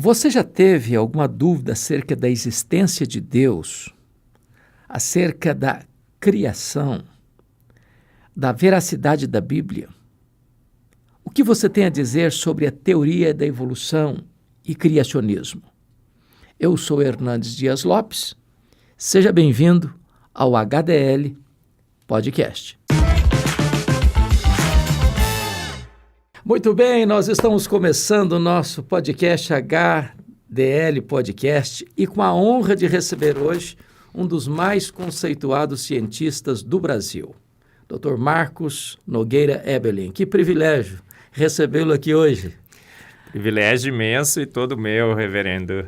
Você já teve alguma dúvida acerca da existência de Deus, acerca da criação, da veracidade da Bíblia? O que você tem a dizer sobre a teoria da evolução e criacionismo? Eu sou Hernandes Dias Lopes. Seja bem-vindo ao HDL Podcast. Muito bem, nós estamos começando o nosso podcast HDL Podcast e com a honra de receber hoje um dos mais conceituados cientistas do Brasil, Dr. Marcos Nogueira Eberlin. Que privilégio recebê-lo aqui hoje. Privilégio imenso e todo meu, reverendo.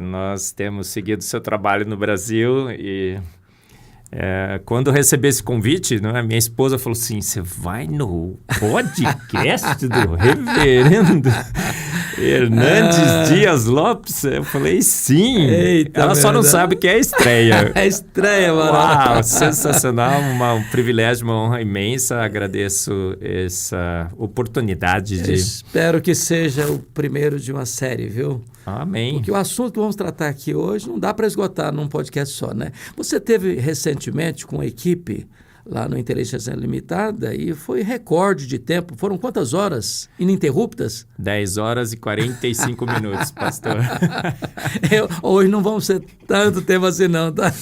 Nós temos seguido seu trabalho no Brasil e quando eu recebi esse convite, né, minha esposa falou assim, você vai no podcast do reverendo Hernandes Dias Lopes? Eu falei, sim. Eita, ela só não sabe que é a estreia. É a estreia, mano. Uau, sensacional, um privilégio, uma honra imensa. Agradeço essa oportunidade de... Espero que seja o primeiro de uma série, viu? Amém. Porque o assunto que vamos tratar aqui hoje não dá para esgotar num podcast só, né? Você teve recentemente com a equipe lá no Inteligência Limitada e foi recorde de tempo. Foram quantas horas ininterruptas? 10 horas e 45 minutos, pastor. Hoje não vamos ser tanto tempo assim não, tá?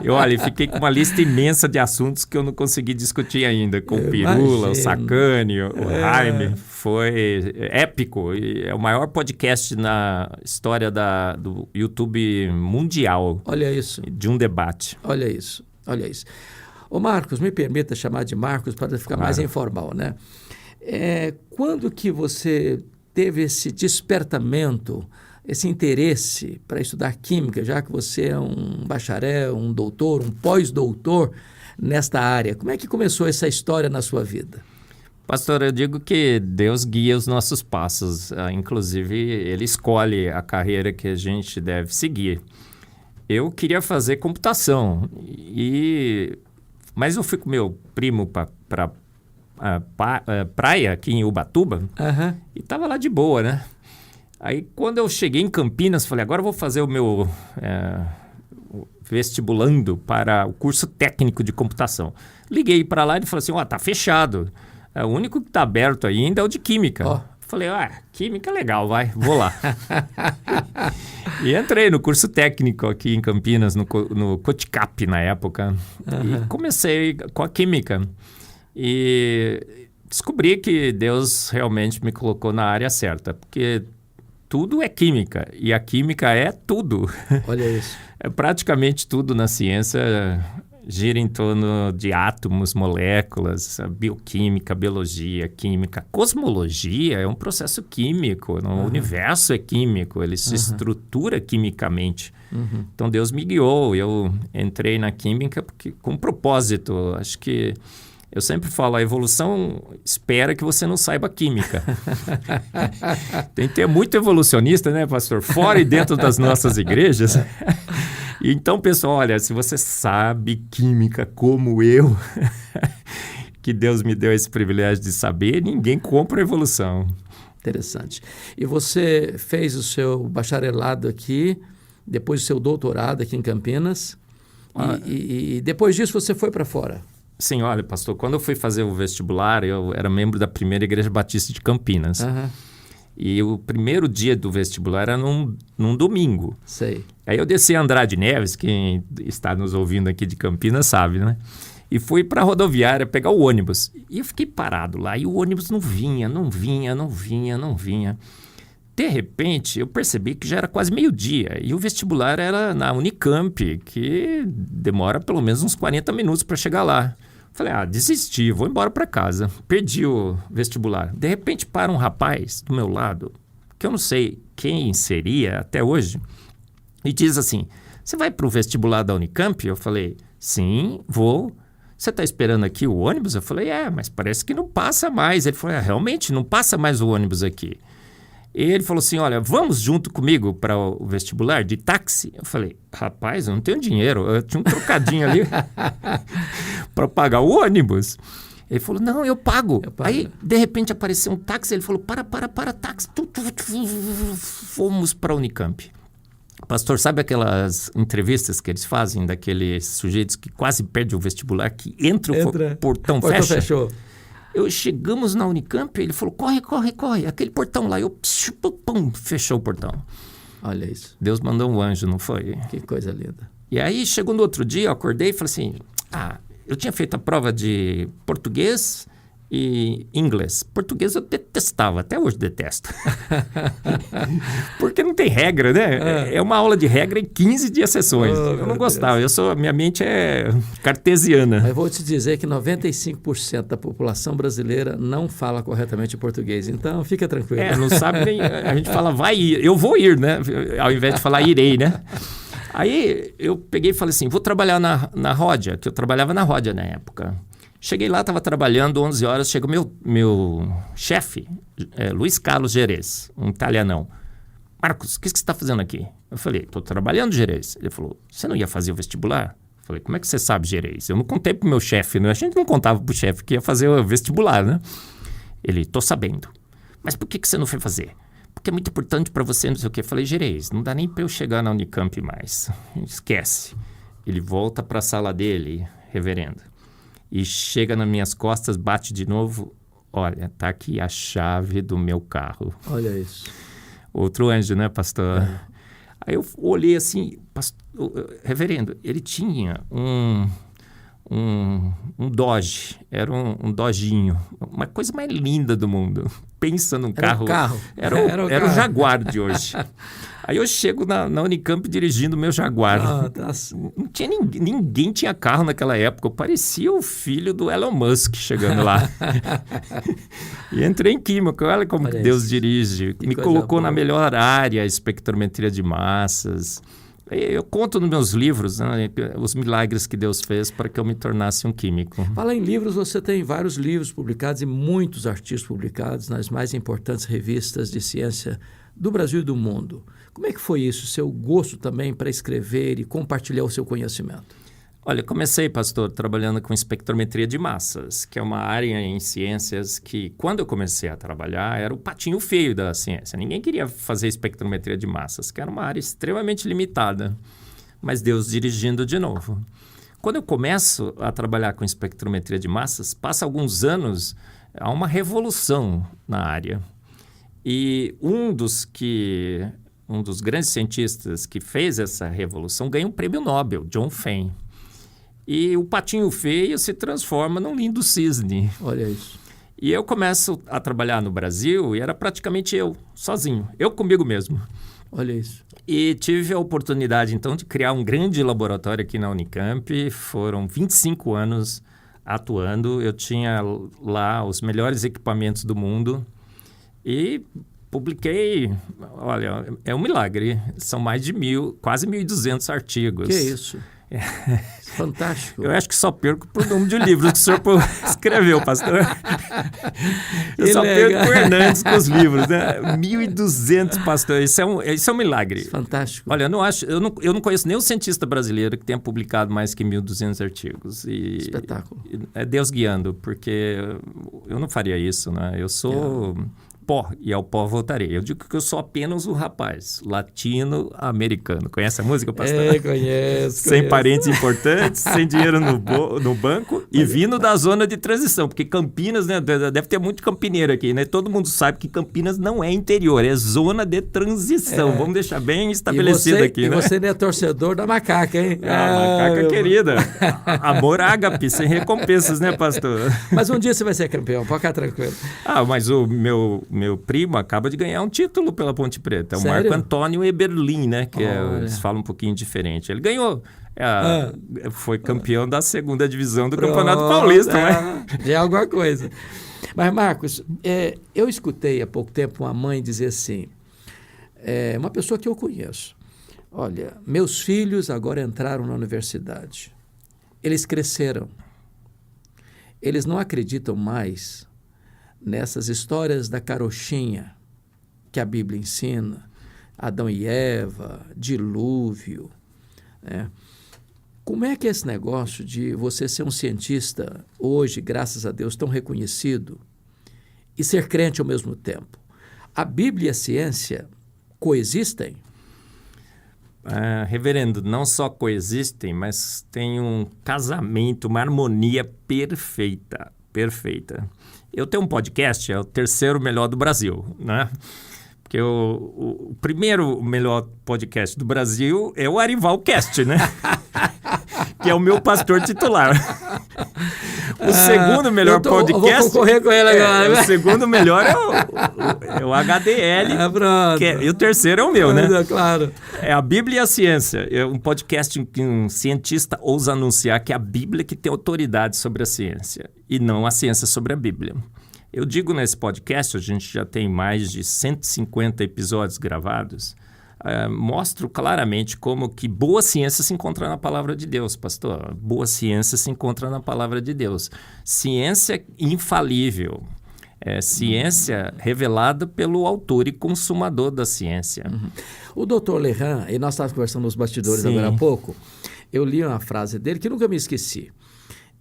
Olha, fiquei com uma lista imensa de assuntos que eu não consegui discutir ainda, com o Pirula, o Sacani, o Jaime. Foi épico. E é o maior podcast na história do YouTube mundial. Olha isso. De um debate. Olha isso, olha isso. Ô Marcos, me permita chamar de Marcos para ficar mais informal, né? Quando que você teve esse despertamento, esse interesse para estudar química, já que você é um bacharel, um doutor, um pós-doutor nesta área? Como é que começou essa história na sua vida? Pastor, eu digo que Deus guia os nossos passos. Inclusive, Ele escolhe a carreira que a gente deve seguir. Eu queria fazer computação, mas eu fui com meu primo para praia aqui em Ubatuba e estava lá de boa, né? Aí quando eu cheguei em Campinas, falei, agora eu vou fazer o meu vestibulando para o curso técnico de computação. Liguei para lá e ele falou assim, tá fechado. O único que está aberto ainda é o de química. Falei, química é legal, vou lá. E entrei no curso técnico aqui em Campinas, no Coticap na época. E comecei com a química. E descobri que Deus realmente me colocou na área certa, porque tudo é química, e a química é tudo. Olha isso. Praticamente tudo na ciência gira em torno de átomos, moléculas, bioquímica, biologia, química. Cosmologia é um processo químico, o universo é químico, ele se estrutura quimicamente. Então Deus me guiou, eu entrei na química com um propósito. Acho que eu sempre falo, a evolução espera que você não saiba química. Tem que ter muito evolucionista, né, pastor? Fora e dentro das nossas igrejas. Então, pessoal, olha, se você sabe química como eu, que Deus me deu esse privilégio de saber, ninguém compra a evolução. Interessante. E você fez o seu bacharelado aqui, depois o seu doutorado aqui em Campinas, e depois disso você foi para fora? Sim, olha, pastor, quando eu fui fazer o vestibular, eu era membro da primeira Igreja Batista de Campinas. E o primeiro dia do vestibular era num domingo. Sei. Aí eu desci a Andrade Neves, quem está nos ouvindo aqui de Campinas sabe, né? E fui para a rodoviária pegar o ônibus. E eu fiquei parado lá e o ônibus não vinha. De repente, eu percebi que já era quase meio-dia e o vestibular era na Unicamp, que demora pelo menos uns 40 minutos para chegar lá. Falei, desisti, vou embora para casa. Perdi o vestibular. De repente, para um rapaz do meu lado, que eu não sei quem seria até hoje, e diz assim, você vai para o vestibular da Unicamp? Eu falei, sim, vou. Você está esperando aqui o ônibus? Eu falei, mas parece que não passa mais. Ele falou, realmente, não passa mais o ônibus aqui. E ele falou assim, olha, vamos junto comigo para o vestibular de táxi? Eu falei, rapaz, eu não tenho dinheiro. Eu tinha um trocadinho ali para pagar o ônibus. Ele falou, não, eu pago. Eu pago. Aí, de repente, apareceu um táxi, ele falou, para, táxi. Fomos para a Unicamp. Pastor, sabe aquelas entrevistas que eles fazem daqueles sujeitos que quase perdem o vestibular, que entra o portão fecha? Fechou. Chegamos na Unicamp, ele falou, corre, aquele portão lá. Fechou o portão. Olha isso. Deus mandou um anjo, não foi? Que coisa linda. E aí, chegou no outro dia, eu acordei e falei assim, eu tinha feito a prova de português e inglês. Português eu detestava, até hoje detesto. Porque não tem regra, né? É uma aula de regra em 15 de sessões. Eu não gostava, minha mente é cartesiana. Mas vou te dizer que 95% da população brasileira não fala corretamente português, então fica tranquilo. Não sabe nem... A gente fala vai ir, eu vou ir, né? Ao invés de falar irei, né? Aí eu peguei e falei assim, vou trabalhar na Ródia, que eu trabalhava na Ródia na época. Cheguei lá, estava trabalhando, 11 horas, chega o meu chefe, Luiz Carlos Gerês, um italianão. Marcos, o que você está fazendo aqui? Eu falei, estou trabalhando, Gerês. Ele falou, você não ia fazer o vestibular? Eu falei, como é que você sabe, Gerês? Eu não contei para o meu chefe, né? A gente não contava para o chefe que ia fazer o vestibular, né? Ele, estou sabendo. Mas por que você não foi fazer? Porque é muito importante para você, não sei o quê. Eu falei, Gerês, não dá nem para eu chegar na Unicamp mais. Esquece. Ele volta para a sala dele, reverendo. E chega nas minhas costas, bate de novo. Olha, tá aqui a chave do meu carro. Olha isso. Outro anjo, né, pastor? Aí eu olhei assim, reverendo, ele tinha um Dodge, era um Dodginho, uma coisa mais linda do mundo. Pensa num carro. Era o Jaguar de hoje. Aí eu chego na Unicamp dirigindo o meu Jaguar. Não tinha ninguém tinha carro naquela época. Eu parecia o filho do Elon Musk chegando lá. E entrei em química. Olha como que Deus dirige. Me colocou na melhor área, espectrometria de massas. Eu conto nos meus livros, né, os milagres que Deus fez para que eu me tornasse um químico. Fala em livros, você tem vários livros publicados e muitos artigos publicados nas mais importantes revistas de ciência do Brasil e do mundo. Como é que foi isso, seu gosto também para escrever e compartilhar o seu conhecimento? Olha, eu comecei, pastor, trabalhando com espectrometria de massas, que é uma área em ciências que, quando eu comecei a trabalhar, era o patinho feio da ciência. Ninguém queria fazer espectrometria de massas, que era uma área extremamente limitada. Mas Deus dirigindo de novo. Quando eu começo a trabalhar com espectrometria de massas, passa alguns anos, há uma revolução na área. E um dos grandes cientistas que fez essa revolução ganhou um prêmio Nobel, John Fein. E o patinho feio se transforma num lindo cisne. Olha isso. E eu começo a trabalhar no Brasil e era praticamente eu, sozinho. Eu comigo mesmo. Olha isso. E tive a oportunidade, então, de criar um grande laboratório aqui na Unicamp. Foram 25 anos atuando. Eu tinha lá os melhores equipamentos do mundo. E publiquei, olha, é um milagre. São mais de quase 1.200 artigos. Que isso? Fantástico. Eu acho que só perco por número de livros que o senhor escreveu, pastor. Eu só perco por Hernandes com os livros, né? 1.200, pastor. Isso é um milagre. Fantástico. Olha, eu não conheço nenhum cientista brasileiro que tenha publicado mais que 1.200 artigos. Espetáculo. É Deus guiando, porque eu não faria isso, né? Eu sou pó, e ao pó voltarei. Eu digo que eu sou apenas um rapaz latino-americano. Conhece a música, pastor? Conheço. Sem parentes importantes, sem dinheiro no banco e vindo da zona de transição, porque Campinas, né, deve ter muito campineiro aqui, né? Todo mundo sabe que Campinas não é interior, é zona de transição. Vamos deixar bem estabelecido aqui, né? E você não é torcedor da macaca, hein? Macaca querida. Amor ágape, sem recompensas, né, pastor? Mas um dia você vai ser campeão, pode ficar tranquilo. Mas o meu primo acaba de ganhar um título pela Ponte Preta. Sério? O Marco Antônio Eberlin, né? Que eles falam um pouquinho diferente. Ele ganhou. Foi campeão da 2ª divisão do Campeonato Paulista, né? Já é alguma coisa. Mas, Marcos, eu escutei há pouco tempo uma mãe dizer assim, uma pessoa que eu conheço, olha, meus filhos agora entraram na universidade. Eles cresceram. Eles não acreditam mais nessas histórias da carochinha que a Bíblia ensina, Adão e Eva, dilúvio, né? Como é que é esse negócio de você ser um cientista hoje, graças a Deus, tão reconhecido e ser crente ao mesmo tempo? A Bíblia e a ciência coexistem? Reverendo, não só coexistem, mas tem um casamento, uma harmonia perfeita, perfeita. Eu tenho um podcast, é o terceiro melhor do Brasil, né? Porque o primeiro melhor podcast do Brasil é o Arivalcast, né? Que é o meu pastor titular. O segundo melhor podcast... Eu vou concorrer com ele agora. O segundo melhor é o HDL. E o terceiro é o meu, né? Claro. É a Bíblia e a Ciência. É um podcast em que um cientista ousa anunciar que é a Bíblia que tem autoridade sobre a ciência e não a ciência sobre a Bíblia. Eu digo nesse podcast, a gente já tem mais de 150 episódios gravados, mostro claramente como que boa ciência se encontra na palavra de Deus, pastor. Boa ciência se encontra na palavra de Deus. Ciência infalível. Ciência revelada pelo autor e consumador da ciência. O Dr. Lehan, e nós estávamos conversando nos bastidores Sim. agora há pouco, eu li uma frase dele que nunca me esqueci.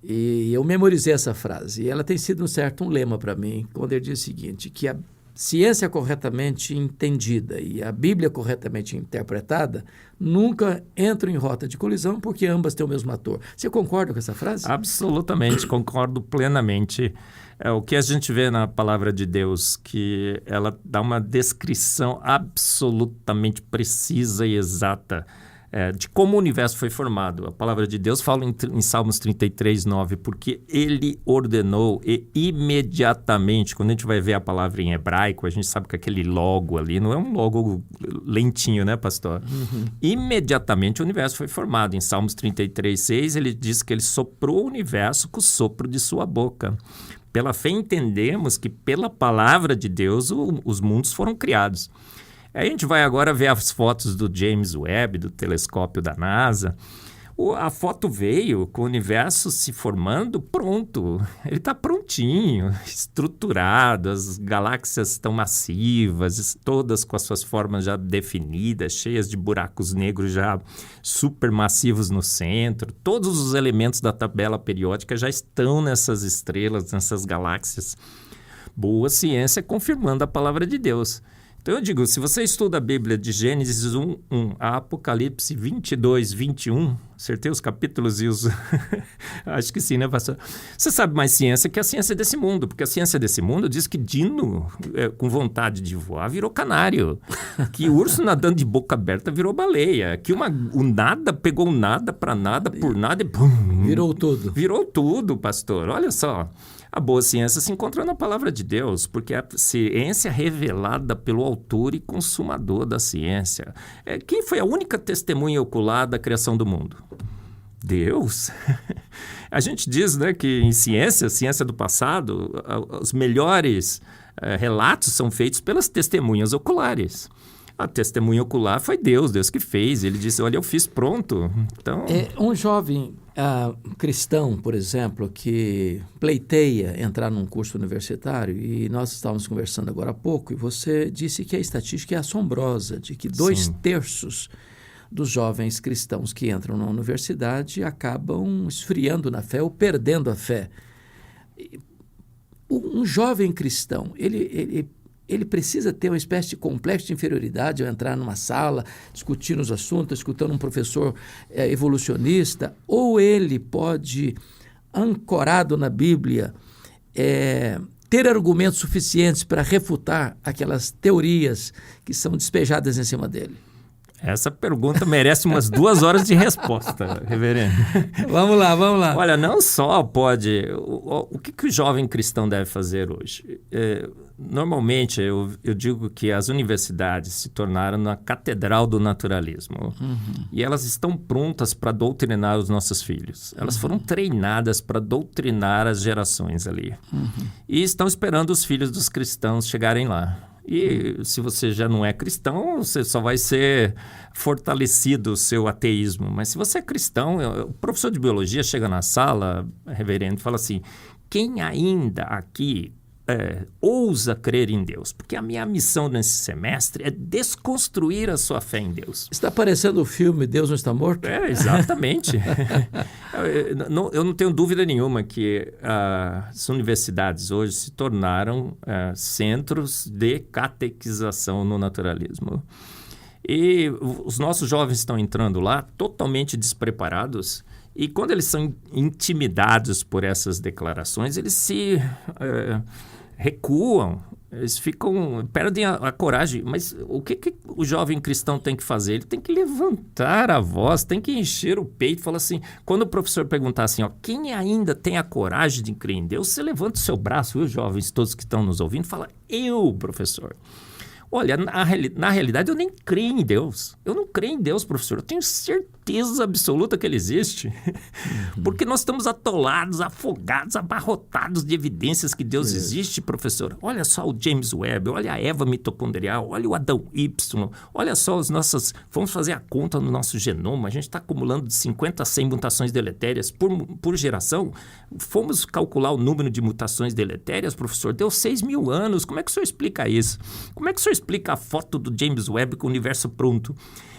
E eu memorizei essa frase. E ela tem sido um lema para mim, quando ele diz o seguinte, que a ciência corretamente entendida e a Bíblia corretamente interpretada nunca entram em rota de colisão porque ambas têm o mesmo ator. Você concorda com essa frase? Absolutamente, concordo plenamente. O que a gente vê na palavra de Deus, que ela dá uma descrição absolutamente precisa e exata de como o universo foi formado. A palavra de Deus fala em Salmos 33, 9, porque ele ordenou e imediatamente, quando a gente vai ver a palavra em hebraico, a gente sabe que aquele logo ali não é um logo lentinho, né, pastor? Imediatamente o universo foi formado. Em Salmos 33, 6, ele diz que ele soprou o universo com o sopro de sua boca. Pela fé entendemos que pela palavra de Deus os mundos foram criados. Aí a gente vai agora ver as fotos do James Webb, do telescópio da NASA. A foto veio com o universo se formando pronto. Ele está prontinho, estruturado, as galáxias estão massivas, todas com as suas formas já definidas, cheias de buracos negros já supermassivos no centro. Todos os elementos da tabela periódica já estão nessas estrelas, nessas galáxias. Boa ciência confirmando a palavra de Deus. Então eu digo, se você estuda a Bíblia de Gênesis 1, a Apocalipse 22, 21, acertei os capítulos e os... Acho que sim, né, pastor? Você sabe mais ciência que a ciência desse mundo, porque a ciência desse mundo diz que Dino, com vontade de voar, virou canário, que urso nadando de boca aberta virou baleia, que o nada pegou o nada para nada, por nada e... Pum, virou tudo. Virou tudo, pastor. Olha só. A boa ciência se encontra na palavra de Deus, porque é a ciência revelada pelo autor e consumador da ciência. Quem foi a única testemunha ocular da criação do mundo? Deus. A gente diz, né, que em ciência do passado, os melhores relatos são feitos pelas testemunhas oculares. A testemunha ocular foi Deus que fez. Ele disse, olha, eu fiz pronto. Então... Um jovem cristão, por exemplo, que pleiteia entrar num curso universitário, e nós estávamos conversando agora há pouco, e você disse que a estatística é assombrosa, de que 2/3 dos jovens cristãos que entram na universidade acabam esfriando na fé ou perdendo a fé. Um jovem cristão, ele precisa ter uma espécie de complexo de inferioridade ao entrar numa sala, discutindo os assuntos, escutando um professor evolucionista, ou ele pode, ancorado na Bíblia, ter argumentos suficientes para refutar aquelas teorias que são despejadas em cima dele? Essa pergunta merece umas 2 horas de resposta, reverendo. Vamos lá. Olha, não só pode... O que o jovem cristão deve fazer hoje? Normalmente, eu digo que as universidades se tornaram a catedral do naturalismo. E elas estão prontas para doutrinar os nossos filhos. Elas foram treinadas para doutrinar as gerações ali. E estão esperando os filhos dos cristãos chegarem lá. E se você já não é cristão, você só vai ser fortalecido o seu ateísmo. Mas se você é cristão, o professor de biologia chega na sala, reverendo, e fala assim, quem ainda aqui ousa crer em Deus, porque a minha missão nesse semestre é desconstruir a sua fé em Deus. Está parecendo o filme Deus Não Está Morto? Exatamente. Eu não tenho dúvida nenhuma que as universidades hoje se tornaram centros de catequização no naturalismo. E os nossos jovens estão entrando lá totalmente despreparados, e quando eles são intimidados por essas declarações, eles se recuam, eles perdem a coragem. Mas o que o jovem cristão tem que fazer? Ele tem que levantar a voz, tem que encher o peito e falar assim, quando o professor perguntar assim, quem ainda tem a coragem de crer em Deus, você levanta o seu braço, viu, jovens, todos que estão nos ouvindo, fala, eu, professor. Olha, na realidade, eu nem creio em Deus. Eu não creio em Deus, professor. Eu tenho certeza absoluta que ele existe. Porque nós estamos atolados, afogados, abarrotados de evidências que Deus existe, professor. Olha só o James Webb, olha a Eva mitocondrial, olha o Adão Y, olha só vamos fazer a conta no nosso genoma. A gente está acumulando de 50 a 100 mutações deletérias por geração. Fomos calcular o número de mutações deletérias, professor. Deu 6.000 anos. Como é que o senhor explica isso? Como é que o senhor explica a foto do James Webb com o universo pronto?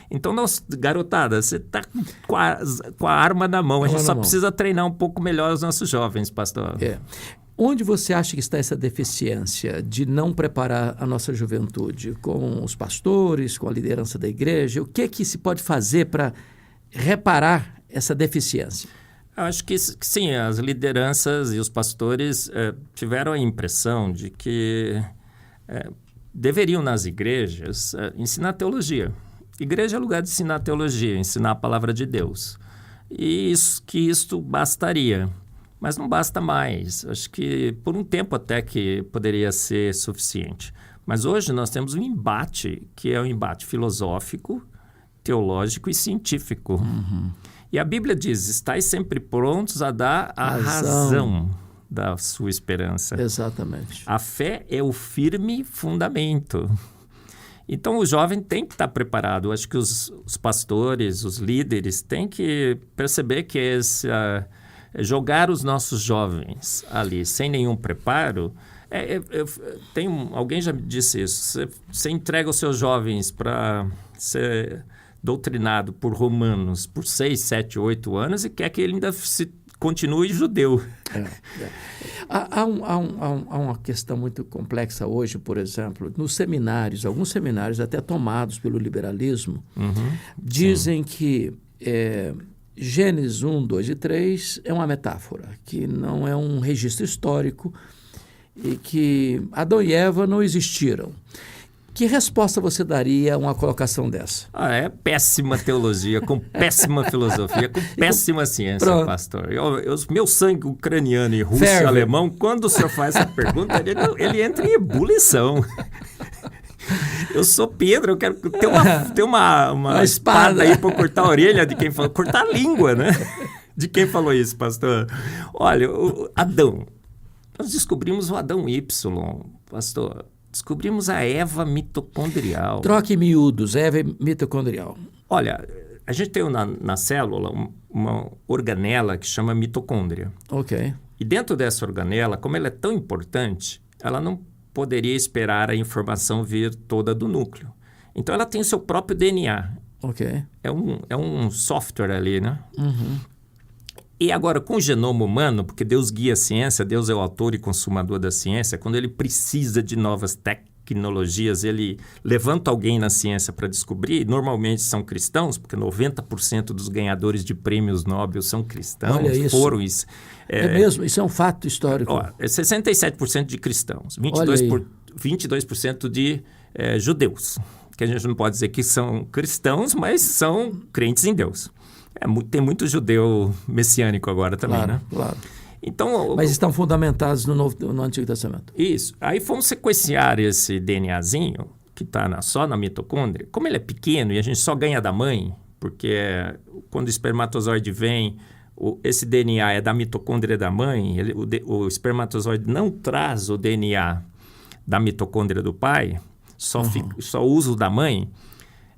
Então, garotada, você está com a arma na mão. A gente só precisa treinar um pouco melhor os nossos jovens, pastor. Onde você acha que está essa deficiência de não preparar a nossa juventude? Com os pastores, com a liderança da igreja? O que se pode fazer para reparar essa deficiência? Eu acho que sim, as lideranças e os pastores tiveram a impressão de que deveriam nas igrejas ensinar teologia. Igreja é lugar de ensinar teologia, ensinar a palavra de Deus. E isto bastaria, mas não basta mais. Acho que por um tempo até que poderia ser suficiente. Mas hoje nós temos um embate, que é um embate filosófico, teológico e científico. E a Bíblia diz, estais sempre prontos a dar a razão da sua esperança. Exatamente. A fé é o firme fundamento. Então, o jovem tem que estar preparado. Acho que os pastores, os líderes, têm que perceber que jogar os nossos jovens ali sem nenhum preparo... alguém já me disse isso. Você entrega os seus jovens para ser doutrinado por romanos por 6, 7, 8 anos e quer que ele ainda continue judeu. Há uma questão muito complexa hoje, por exemplo, nos seminários, alguns seminários até tomados pelo liberalismo, dizem que Gênesis 1, 2 e 3 é uma metáfora, que não é um registro histórico e que Adão e Eva não existiram. Que resposta você daria a uma colocação dessa? É péssima teologia, com péssima filosofia, com péssima ciência, pastor. Meu sangue ucraniano e russo e alemão, quando o senhor faz essa pergunta, ele entra em ebulição. Eu sou Pedro, eu quero ter uma espada aí para cortar a orelha de quem falou, cortar a língua, né? De quem falou isso, pastor? Olha, Adão. Nós descobrimos o Adão Y, pastor. Descobrimos a Eva mitocondrial. Troque em miúdos, Eva mitocondrial. Olha, a gente tem na célula uma organela que chama mitocôndria. Ok. E dentro dessa organela, como ela é tão importante, ela não poderia esperar a informação vir toda do núcleo. Então, ela tem o seu próprio DNA. Ok. É um software ali, né? E agora, com o genoma humano, porque Deus guia a ciência, Deus é o autor e consumador da ciência, quando ele precisa de novas tecnologias, ele levanta alguém na ciência para descobrir, normalmente são cristãos, porque 90% dos ganhadores de prêmios Nobel são cristãos. Olha isso. Foram isso. É mesmo? Isso é um fato histórico. 67% de cristãos, 22% de judeus, que a gente não pode dizer que são cristãos, mas são crentes em Deus. Tem muito judeu messiânico agora também, né? Claro. Então, mas estão fundamentados no Antigo Testamento. Isso. Aí fomos sequenciar esse DNAzinho, que está só na mitocôndria. Como ele é pequeno e a gente só ganha da mãe, porque quando o espermatozoide vem, esse DNA é da mitocôndria da mãe, o espermatozoide não traz o DNA da mitocôndria do pai, só usa o da mãe,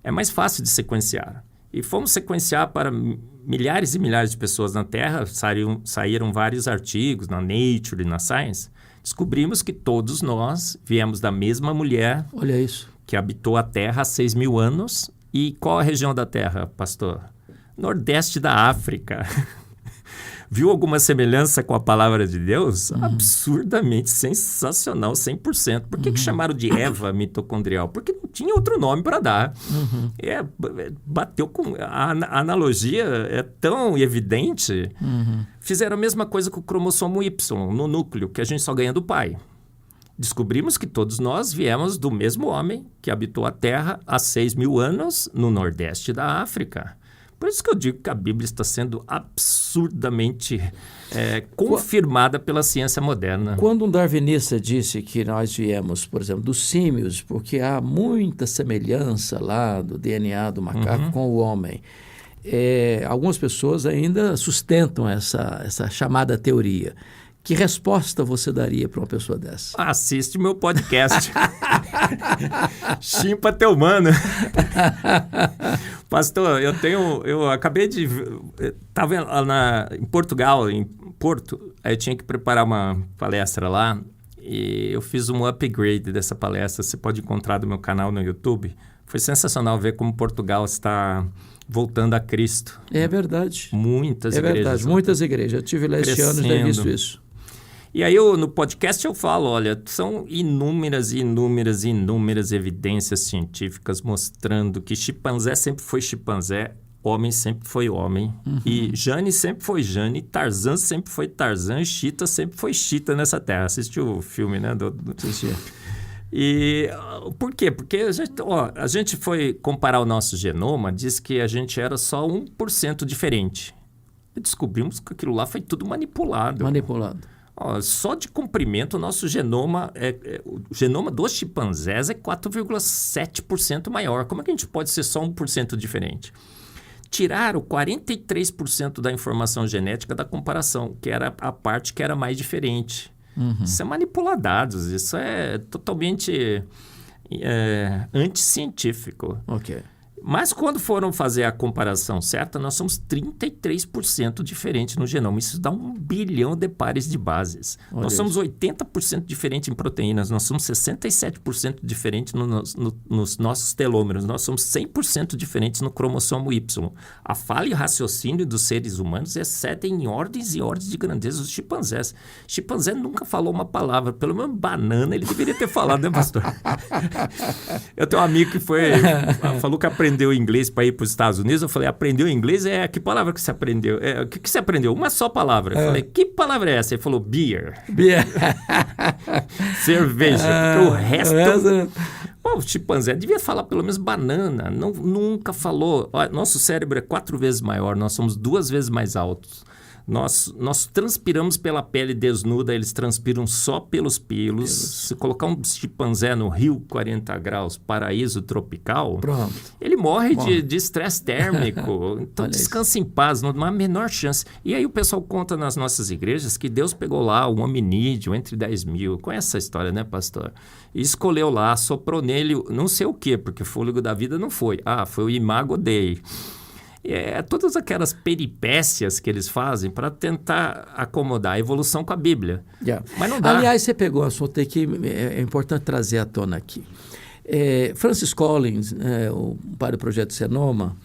é mais fácil de sequenciar. E fomos sequenciar para milhares e milhares de pessoas na Terra, saíram vários artigos na Nature e na Science, Descobrimos que todos nós viemos da mesma mulher Olha isso. que habitou a Terra há 6.000 anos. E qual a região da Terra, pastor? Nordeste da África. Viu alguma semelhança com a palavra de Deus? Absurdamente sensacional, 100%. Por que chamaram de Eva mitocondrial? Porque não tinha outro nome para dar. Bateu com... A analogia é tão evidente. Fizeram a mesma coisa com o cromossomo Y, no núcleo, que a gente só ganha do pai. Descobrimos que todos nós viemos do mesmo homem que habitou a Terra há 6.000 anos no Nordeste da África. Por isso que eu digo que a Bíblia está sendo absurdamente confirmada pela ciência moderna. Quando um darwinista disse que nós viemos, por exemplo, dos símios, porque há muita semelhança lá do DNA do macaco com o homem, algumas pessoas ainda sustentam essa chamada teoria. Que resposta você daria para uma pessoa dessa? Assiste meu podcast. Chimpa teu mano. Pastor, eu acabei de... Estava em Portugal, em Porto, aí eu tinha que preparar uma palestra lá e eu fiz um upgrade dessa palestra. Você pode encontrar no meu canal no YouTube. Foi sensacional ver como Portugal está voltando a Cristo. É verdade. Muitas igrejas. É verdade, muitas igrejas. Eu estive lá este ano e já visto isso. E aí no podcast eu falo, olha, são inúmeras evidências científicas mostrando que chimpanzé sempre foi chimpanzé, homem sempre foi homem, e Jane sempre foi Jane, Tarzan sempre foi Tarzan, Cheetah sempre foi Cheetah nessa terra. Assistiu o filme, né? E por quê? Porque a gente foi comparar o nosso genoma, diz que a gente era só 1% diferente. E descobrimos que aquilo lá foi tudo manipulado. Só de comprimento, o nosso genoma, o genoma dos chimpanzés é 4,7% maior. Como é que a gente pode ser só 1% diferente? Tiraram 43% da informação genética da comparação, que era a parte que era mais diferente. Isso é manipular dados, isso é totalmente anticientífico. Ok. Mas quando foram fazer a comparação certa, nós somos 33% diferentes no genoma. Isso dá 1 bilhão de pares de bases. Nós somos 80% diferentes em proteínas. Nós somos 67% diferentes nos nossos telômeros. Nós somos 100% diferentes no cromossomo Y. A falha e raciocínio dos seres humanos excedem em ordens e ordens de grandeza os chimpanzés. Chimpanzé nunca falou uma palavra. Pelo menos banana ele deveria ter falado, né, pastor? Eu tenho um amigo que falou que aprendeu inglês para ir para os Estados Unidos. Eu falei, aprendeu inglês? Que palavra que você aprendeu? O que você aprendeu? Uma só palavra. Eu falei, que palavra é essa? Ele falou, beer. Cerveja. Porque o resto... O chimpanzé devia falar pelo menos banana. Nunca falou. Nosso cérebro é 4 vezes maior. Nós somos 2 vezes mais altos. Nós transpiramos pela pele desnuda, eles transpiram só pelos pelos. Se colocar um chimpanzé no Rio 40 graus, paraíso tropical, pronto, ele morre de estresse térmico. Então descansa em paz, não há a menor chance. E aí o pessoal conta nas nossas igrejas que Deus pegou lá um hominídeo entre 10.000. Conhece essa história, né, pastor? E escolheu lá, soprou nele não sei o quê, porque o fôlego da vida não foi. Foi o imago Dei. Todas aquelas peripécias que eles fazem para tentar acomodar a evolução com a Bíblia. Mas não dá. Aliás, você pegou um assunto aí que é importante trazer à tona aqui. Francis Collins, o pai do Projeto Senoma,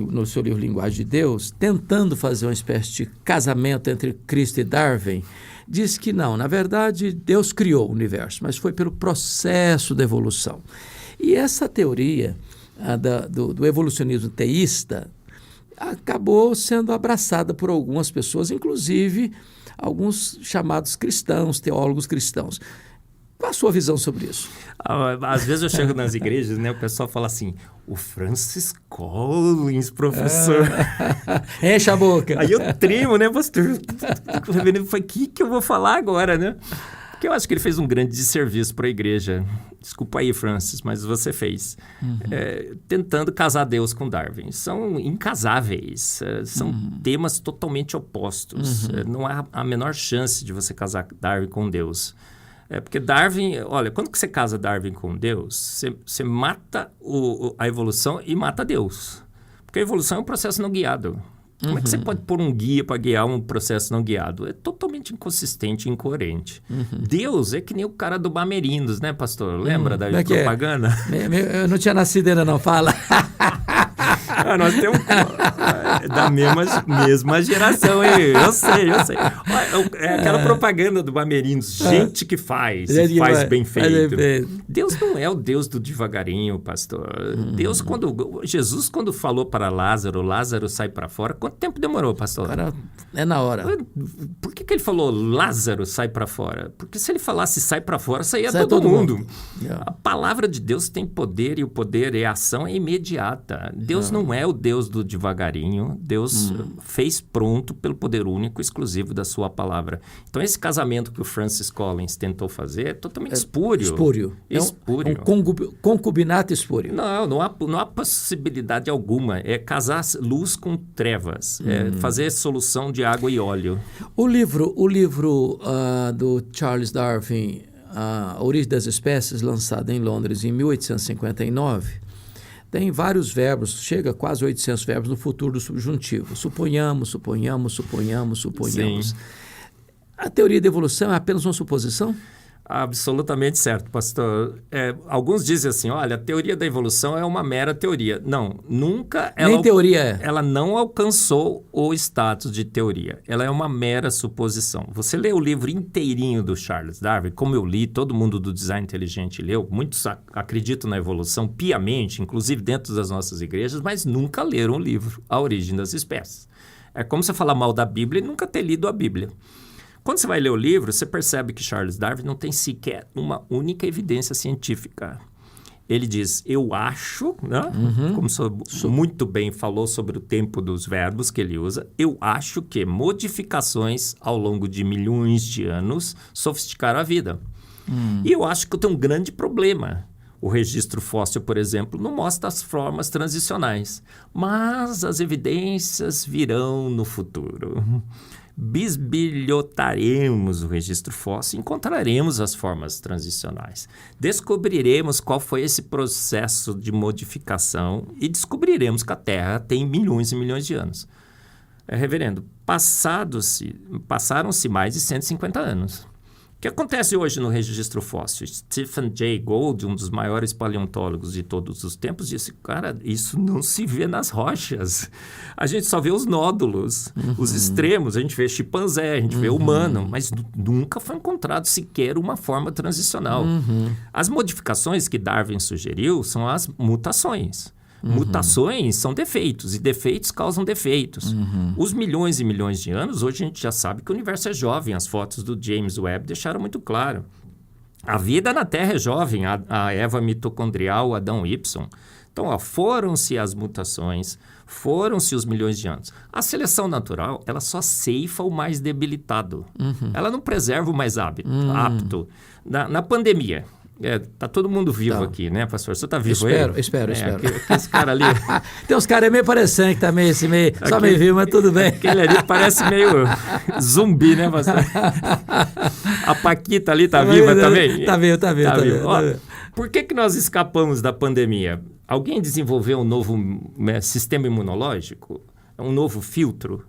no seu livro Linguagem de Deus, tentando fazer uma espécie de casamento entre Cristo e Darwin, diz que não, na verdade, Deus criou o universo, mas foi pelo processo da evolução. E essa teoria... do evolucionismo teísta acabou sendo abraçada por algumas pessoas, inclusive alguns chamados cristãos, teólogos cristãos. Qual a sua visão sobre isso? Às vezes eu chego nas igrejas, né, o pessoal fala assim, o Francis Collins, professor. Enche a boca. Aí eu tremo, né, pastor? Foi o que eu vou falar agora, né? Porque eu acho que ele fez um grande desserviço para a igreja. Desculpa aí, Francis, mas você fez. Tentando casar Deus com Darwin. São incasáveis. São temas totalmente opostos. Não há a menor chance de você casar Darwin com Deus. Porque Darwin... Olha, quando que você casa Darwin com Deus, você mata a evolução e mata Deus. Porque a evolução é um processo não guiado. Como é que você pode pôr um guia para guiar um processo não guiado? É totalmente inconsistente e incoerente. Deus é que nem o cara do Bamerindos, né, pastor? Lembra da propaganda? Eu não tinha nascido ainda, não. Fala. Nós temos da mesma geração, hein? Eu sei. É aquela propaganda do Bamerindos. Gente que faz, e faz bem feito. Deus não é o Deus do devagarinho, pastor. Jesus, quando falou para Lázaro sai para fora, quanto tempo demorou, pastor? Cara, é na hora. Por que ele falou Lázaro sai para fora? Porque se ele falasse sai para fora, saía Sai todo mundo. Yeah. A palavra de Deus tem poder, e o poder e a ação é imediata. Deus não é o Deus do devagarinho. Deus fez pronto pelo poder único, exclusivo da sua palavra. Então, esse casamento que o Francis Collins tentou fazer é totalmente espúrio. Espúrio. Espúrio. É um concubinato espúrio. Não há possibilidade alguma. É casar luz com trevas. É fazer solução de água e óleo. O livro do Charles Darwin, A Origem das Espécies, lançado em Londres em 1859, tem vários verbos, chega a quase 800 verbos no futuro do subjuntivo. Suponhamos. Sim. A teoria da evolução é apenas uma suposição? Absolutamente certo, pastor. Alguns dizem assim, olha, a teoria da evolução é uma mera teoria. Não, nunca Nem teoria é. Ela não alcançou o status de teoria. Ela é uma mera suposição. Você lê o livro inteirinho do Charles Darwin, como eu li, todo mundo do design inteligente leu, muitos acreditam na evolução piamente, inclusive dentro das nossas igrejas, mas nunca leram o livro A Origem das Espécies. É como você falar mal da Bíblia e nunca ter lido a Bíblia. Quando você vai ler o livro, você percebe que Charles Darwin não tem sequer uma única evidência científica. Ele diz, eu acho, né? Como muito bem falou sobre o tempo dos verbos que ele usa, eu acho que modificações ao longo de milhões de anos sofisticaram a vida. E eu acho que eu tenho um grande problema. O registro fóssil, por exemplo, não mostra as formas transicionais, mas as evidências virão no futuro. Bisbilhotaremos o registro fóssil e encontraremos as formas transicionais. Descobriremos qual foi esse processo de modificação e descobriremos que a Terra tem milhões e milhões de anos. Reverendo, passaram-se mais de 150 anos. O que acontece hoje no registro fóssil? Stephen Jay Gould, um dos maiores paleontólogos de todos os tempos, disse, cara, isso não se vê nas rochas. A gente só vê os nódulos, os extremos, a gente vê chimpanzé, a gente vê humano, mas nunca foi encontrado sequer uma forma transicional. As modificações que Darwin sugeriu são as mutações. Mutações são defeitos, e defeitos causam defeitos. Os milhões e milhões de anos, hoje a gente já sabe que o universo é jovem. As fotos do James Webb deixaram muito claro. A vida na Terra é jovem, a Eva mitocondrial, o Adão Y. Então, foram-se as mutações, foram-se os milhões de anos. A seleção natural, ela só ceifa o mais debilitado. Ela não preserva o mais apto. Na pandemia... tá todo mundo vivo aqui, né, pastor? Você tá vivo aí? Espero. Esse cara ali... Tem uns caras meio parecendo que tá meio só meio vivo, mas tudo bem. Aquele ali parece meio zumbi, né, pastor? A Paquita ali tá viva também? Tá vivo. Por que nós escapamos da pandemia? Alguém desenvolveu um novo sistema imunológico? Um novo filtro?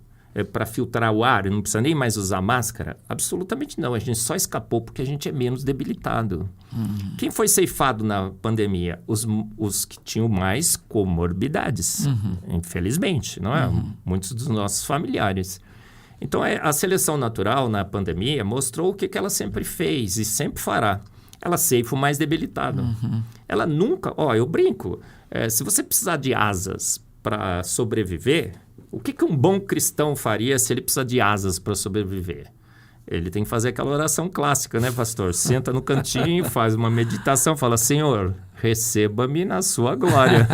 Para filtrar o ar e não precisa nem mais usar máscara? Absolutamente não. A gente só escapou porque a gente é menos debilitado. Quem foi ceifado na pandemia? Os que tinham mais comorbidades, infelizmente, não é? Muitos dos nossos familiares. Então, a seleção natural na pandemia mostrou o que ela sempre fez e sempre fará. Ela ceifa o mais debilitado. Ela nunca... eu brinco. Se você precisar de asas para sobreviver... O que um bom cristão faria se ele precisa de asas para sobreviver? Ele tem que fazer aquela oração clássica, né, pastor? Senta no cantinho, faz uma meditação, fala, Senhor, receba-me na sua glória.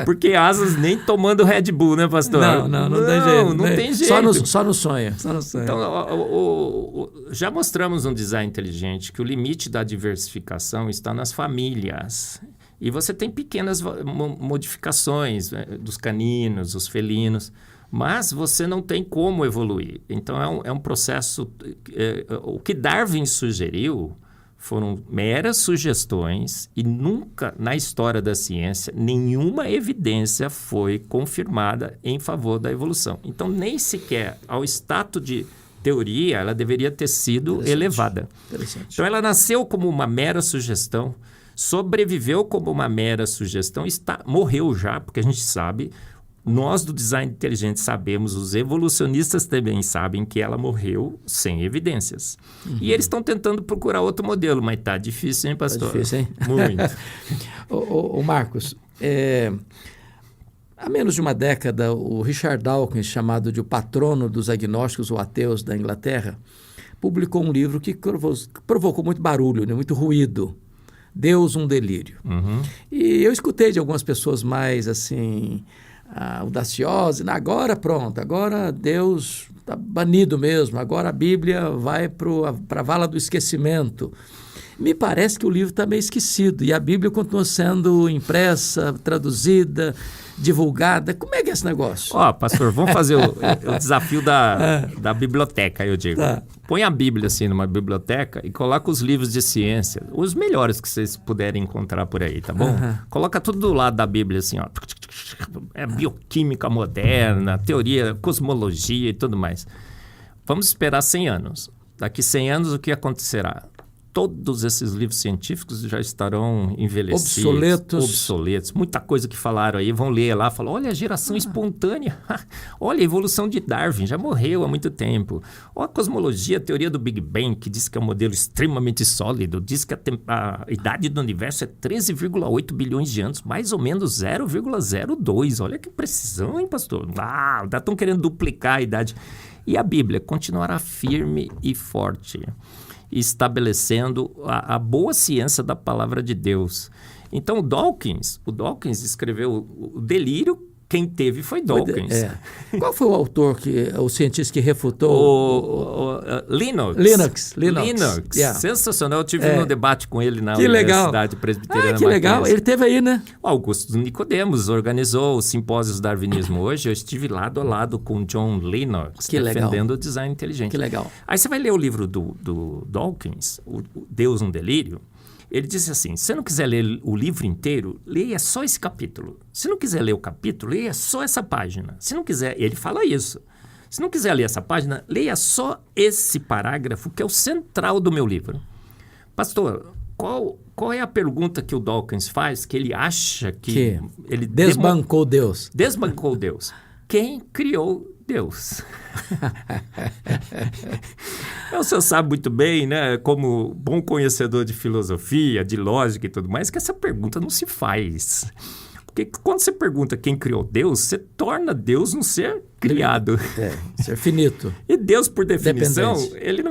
Porque asas nem tomando Red Bull, né, pastor? Não tem jeito. Não tem jeito. Só no sonho. Então, já mostramos no design inteligente que o limite da diversificação está nas famílias. E você tem pequenas modificações, né, dos caninos, os felinos, mas você não tem como evoluir. Então, é um processo... o que Darwin sugeriu foram meras sugestões e nunca na história da ciência nenhuma evidência foi confirmada em favor da evolução. Então, nem sequer ao status de teoria ela deveria ter sido elevada. Então, ela nasceu como uma mera sugestão, sobreviveu como uma mera sugestão, morreu já, porque a gente sabe, nós do design inteligente sabemos, os evolucionistas também sabem que ela morreu sem evidências. E eles estão tentando procurar outro modelo, mas está difícil, hein, pastor? Está difícil, hein? Muito. Ô Marcos, há menos de uma década, o Richard Dawkins, chamado de o patrono dos agnósticos ou ateus da Inglaterra, publicou um livro que provocou muito barulho, né? Muito ruído. Deus, um delírio. E eu escutei de algumas pessoas mais assim audaciosas, agora pronto, agora Deus está banido mesmo, agora a Bíblia vai para a vala do esquecimento. Me parece que o livro está meio esquecido e a Bíblia continua sendo impressa, traduzida, divulgada. Como é que é esse negócio? Pastor, vamos fazer o desafio da biblioteca, eu digo. Tá. Põe a Bíblia assim numa biblioteca e coloca os livros de ciência, os melhores que vocês puderem encontrar por aí, tá bom? Coloca tudo do lado da Bíblia assim, ó. É bioquímica moderna, teoria, cosmologia e tudo mais. Vamos esperar 100 anos. Daqui 100 anos, o que acontecerá? Todos esses livros científicos já estarão envelhecidos, obsoletos. Muita coisa que falaram aí, vão ler lá, falam, olha a geração espontânea, olha a evolução de Darwin, já morreu há muito tempo. Olha a cosmologia, a teoria do Big Bang, que diz que é um modelo extremamente sólido, diz que a idade do universo é 13,8 bilhões de anos, mais ou menos 0,02. Olha que precisão, hein, pastor? Já estão querendo duplicar a idade. E a Bíblia continuará firme e forte, estabelecendo a boa ciência da palavra de Deus. Então, o Dawkins escreveu o delírio, quem teve foi Dawkins. Qual foi o autor, o cientista que refutou? Linux. Yeah. Sensacional. Eu tive um debate com ele na Universidade Presbiteriana. Que legal. Ele esteve aí, né? O Augusto Nicodemos organizou os simpósios Darwinismo hoje. Eu estive lado a lado com John Lennox, defendendo o design inteligente. Que legal. Aí você vai ler o livro do Dawkins, o Deus, um delírio. Ele disse assim, se você não quiser ler o livro inteiro, leia só esse capítulo. Se não quiser ler o capítulo, leia só essa página. Se não quiser, ele fala isso. Se não quiser ler essa página, leia só esse parágrafo, que é o central do meu livro. Pastor, qual é a pergunta que o Dawkins faz, que ele acha que ele desbancou Deus? Desbancou Deus. Quem criou Deus? O senhor sabe muito bem, né, como bom conhecedor de filosofia, de lógica e tudo mais, que essa pergunta não se faz. Porque quando você pergunta quem criou Deus, você torna Deus um ser criado. Ser finito. E Deus, por definição, ele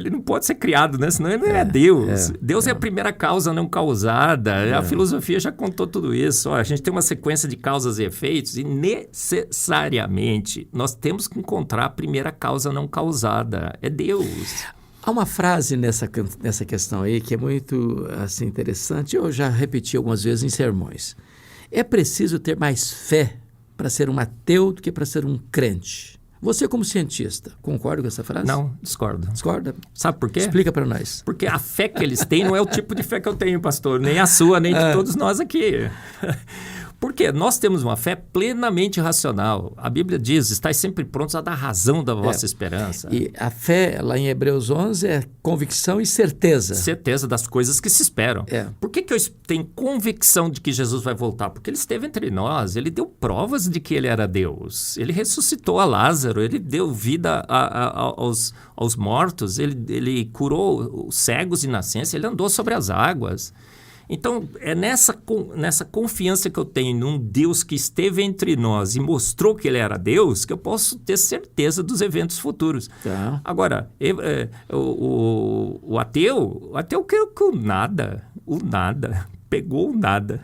não pode ser criado, né? Senão ele não é Deus. Deus é a primeira causa não causada. A filosofia já contou tudo isso. A gente tem uma sequência de causas e efeitos e necessariamente nós temos que encontrar a primeira causa não causada. É Deus. Há uma frase nessa questão aí que é muito assim, interessante. Eu já repeti algumas vezes em sermões. É preciso ter mais fé para ser um ateu do que para ser um crente. Você, como cientista, concorda com essa frase? Não, discordo. Discorda? Sabe por quê? Explica para nós. Porque a fé que eles têm não é o tipo de fé que eu tenho, pastor. Nem a sua, nem de todos nós aqui. Porque nós temos uma fé plenamente racional. A Bíblia diz, estáis sempre prontos a dar razão da vossa esperança. E a fé, lá em Hebreus 11, é convicção e certeza. Certeza das coisas que se esperam. Por que eu tenho convicção de que Jesus vai voltar? Porque ele esteve entre nós, ele deu provas de que ele era Deus. Ele ressuscitou a Lázaro, ele deu vida aos mortos, ele curou os cegos de nascença, ele andou sobre as águas. Então, é nessa confiança que eu tenho num Deus que esteve entre nós e mostrou que ele era Deus, que eu posso ter certeza dos eventos futuros. Agora, o ateu quer que o nada, pegou o nada.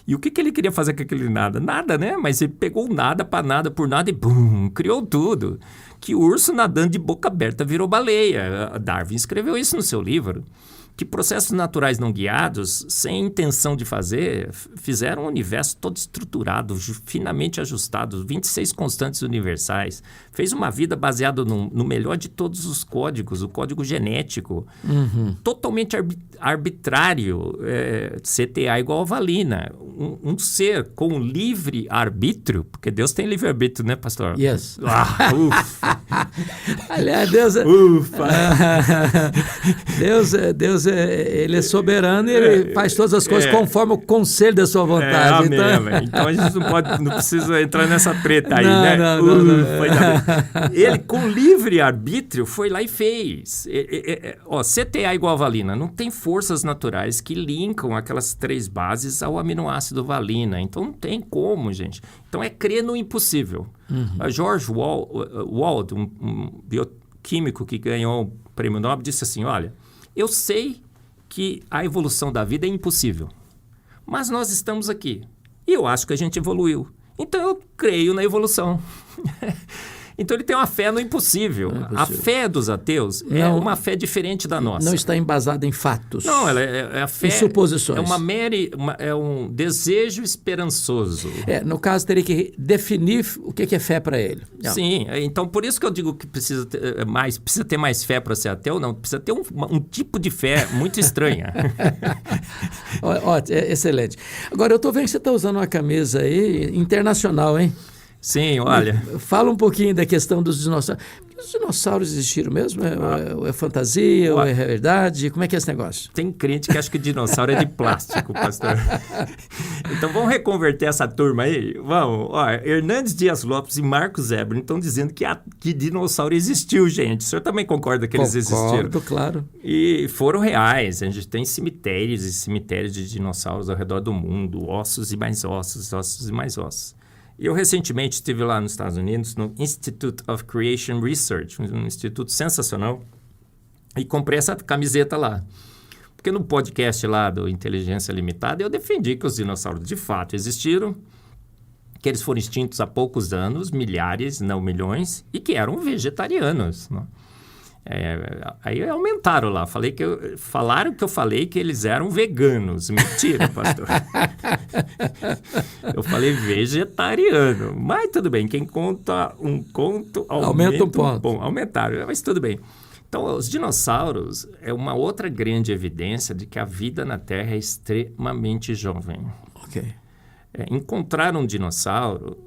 E o que ele queria fazer com aquele nada? Nada, né? Mas ele pegou o nada para nada, por nada e bum, criou tudo. Que o urso nadando de boca aberta virou baleia. Darwin escreveu isso no seu livro. que processos naturais não guiados, sem intenção de fazer, fizeram um universo todo estruturado, finamente ajustado, 26 constantes universais. Fez uma vida baseada no melhor de todos os códigos, o código genético, totalmente arbitrário, CTA igual a valina. Um ser com livre arbítrio, porque Deus tem livre arbítrio, né, pastor? Yes. Ufa! Aliás, Deus... Ufa! Deus ele é soberano e ele faz todas as coisas conforme o conselho da sua vontade. Amém, amém. Então a gente não precisa entrar nessa treta aí, não, né? Não. Ele, com livre arbítrio, foi lá e fez. CTA igual a valina. Não tem forças naturais que linkam aquelas 3 bases ao aminoácido valina. Então não tem como, gente. Então é crer no impossível. A George Wald, um bioquímico que ganhou o prêmio Nobel, disse assim, olha, eu sei que a evolução da vida é impossível, mas nós estamos aqui e eu acho que a gente evoluiu. Então eu creio na evolução. Então ele tem uma fé no impossível. A fé dos ateus é uma fé diferente da nossa. Não está embasada em fatos. Não, ela é a fé... Em suposições. É um desejo esperançoso. No caso, teria que definir o que é fé para ele. Não. Sim, então por isso que eu digo que precisa ter mais fé para ser ateu. Não, precisa ter um tipo de fé muito estranha. Excelente. Agora, eu estou vendo que você está usando uma camisa aí internacional, hein? Sim, olha... Fala um pouquinho da questão dos dinossauros. Os dinossauros existiram mesmo? É fantasia ou é verdade? Como é que é esse negócio? Tem crente que acha que dinossauro é de plástico, pastor. Então vamos reconverter essa turma aí? Vamos. Hernandes Dias Lopes e Marcos Eber estão dizendo que dinossauro existiu, gente. O senhor também concorda que eles existiram? Concordo, claro. E foram reais. A gente tem cemitérios e cemitérios de dinossauros ao redor do mundo. Ossos e mais ossos, ossos e mais ossos. Eu recentemente estive lá nos Estados Unidos, no Institute of Creation Research, um instituto sensacional, e comprei essa camiseta lá. Porque no podcast lá do Inteligência Limitada, eu defendi que os dinossauros de fato existiram, que eles foram extintos há poucos anos, milhares, não milhões, e que eram vegetarianos, né? Aí aumentaram lá. Falaram que eu falei que eles eram veganos. Mentira, pastor. Eu falei vegetariano. Mas tudo bem. Quem conta um conto, aumenta um ponto. Bom, aumentaram, mas tudo bem. Então, os dinossauros é uma outra grande evidência de que a vida na Terra é extremamente jovem. Ok. Encontraram um dinossauro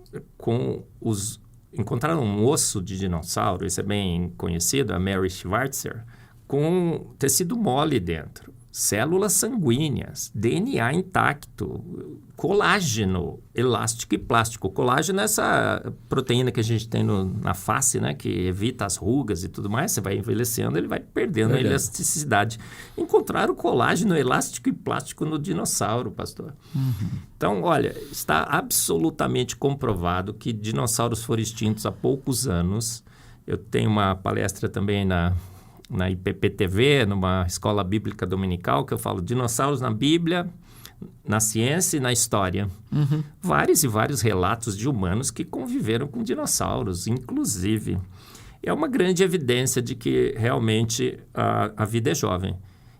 Encontraram um osso de dinossauro, isso é bem conhecido, a Mary Schweitzer, com tecido mole dentro, células sanguíneas, DNA intacto, colágeno, elástico e plástico. O colágeno é essa proteína que a gente tem na face, né, que evita as rugas e tudo mais. Você vai envelhecendo, ele vai perdendo a elasticidade. Encontraram colágeno, elástico e plástico no dinossauro, pastor. Então, olha, está absolutamente comprovado que dinossauros foram extintos há poucos anos. Eu tenho uma palestra também na IPP-TV, numa escola bíblica dominical, que eu falo dinossauros na Bíblia, na ciência e na história. Vários e vários relatos de humanos que conviveram com dinossauros, inclusive. É uma grande evidência de que realmente a vida é jovem.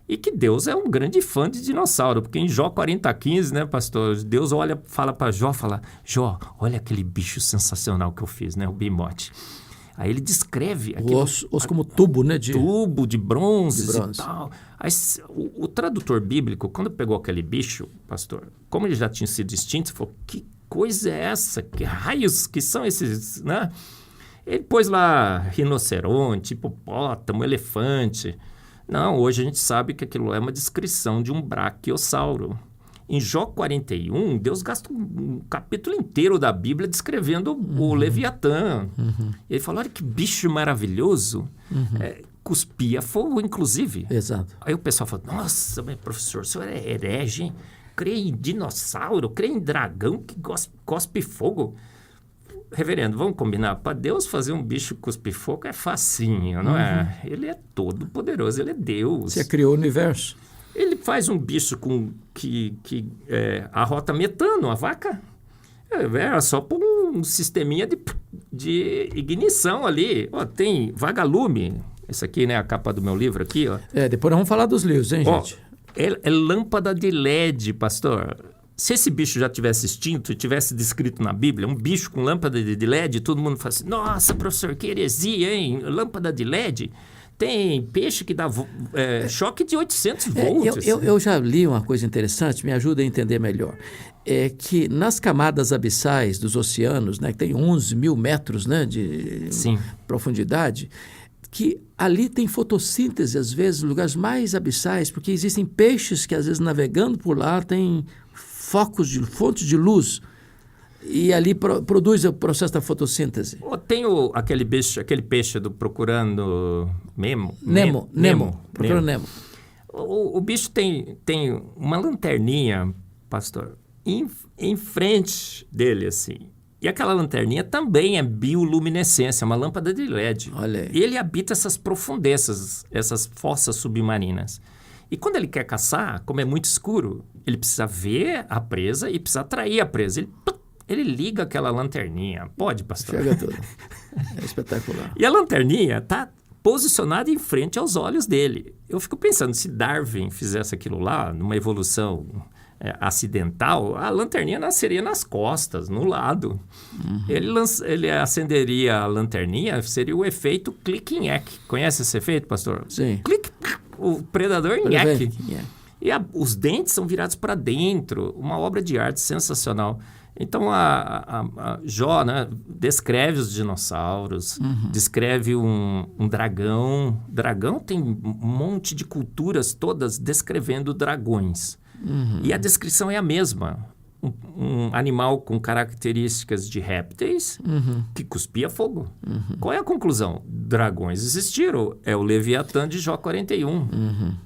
E que Deus é um grande fã de dinossauro, porque em Jó 40:15, né, pastor? Deus fala para Jó, Jó, olha aquele bicho sensacional que eu fiz, né, o bimote. Aí ele descreve... Osso como tubo, né? Tubo de bronze e tal. Aí, o tradutor bíblico, quando pegou aquele bicho, pastor, como ele já tinha sido extinto, falou, que coisa é essa? Que raios que são esses, né? Ele pôs lá rinoceronte, hipopótamo, elefante. Não, hoje a gente sabe que aquilo é uma descrição de um braquiossauro. Em Jó 41, Deus gasta um capítulo inteiro da Bíblia descrevendo o Leviatã. Ele fala, olha que bicho maravilhoso. Cuspia fogo, inclusive. Exato. Aí o pessoal fala, nossa, mas professor, o senhor é herege, hein? Crê em dinossauro, crê em dragão que cospe fogo. Reverendo, vamos combinar? Para Deus fazer um bicho cuspir fogo é facinho, não é? Ele é todo poderoso, ele é Deus. Você criou o universo. Ele faz um bicho que arrota metano, a vaca. Era só por um sisteminha de ignição ali. Tem vagalume. Esse aqui, né, a capa do meu livro aqui, ó. Depois nós vamos falar dos livros, hein, Ó, gente? é lâmpada de LED, pastor. Se esse bicho já tivesse extinto e tivesse descrito na Bíblia, um bicho com lâmpada de LED, todo mundo fala assim, nossa, professor, que heresia, hein? Lâmpada de LED? Tem peixe que dá choque de 800 volts. Eu já li uma coisa interessante, me ajuda a entender melhor. É que nas camadas abissais dos oceanos, né, que tem 11 mil metros, né, de profundidade, que ali tem fotossíntese, às vezes, em lugares mais abissais, porque existem peixes que, às vezes, navegando por lá, têm fontes de luz, e ali produz o processo da fotossíntese. Tem aquele peixe do Procurando Nemo. Procurando Nemo. O bicho tem uma lanterninha, pastor, em frente dele, assim. E aquela lanterninha também é bioluminescência, uma lâmpada de LED. Olha aí. Ele habita essas profundezas, essas fossas submarinas. E quando ele quer caçar, como é muito escuro, ele precisa ver a presa e precisa atrair a presa. Ele liga aquela lanterninha. Pode, pastor? Chega tudo. É espetacular. E a lanterninha está posicionada em frente aos olhos dele. Eu fico pensando, se Darwin fizesse aquilo lá, numa evolução acidental, a lanterninha nasceria nas costas, no lado. Ele acenderia a lanterninha, seria o efeito click-nhack. Conhece esse efeito, pastor? Sim. Click, o predador nhaque. E os dentes são virados para dentro. Uma obra de arte sensacional. Então, a Jó, né, descreve os dinossauros, descreve um dragão. Dragão tem um monte de culturas todas descrevendo dragões. E a descrição é a mesma. Um animal com características de répteis que cuspia fogo. Qual é a conclusão? Dragões existiram. É o Leviatã de Jó 41.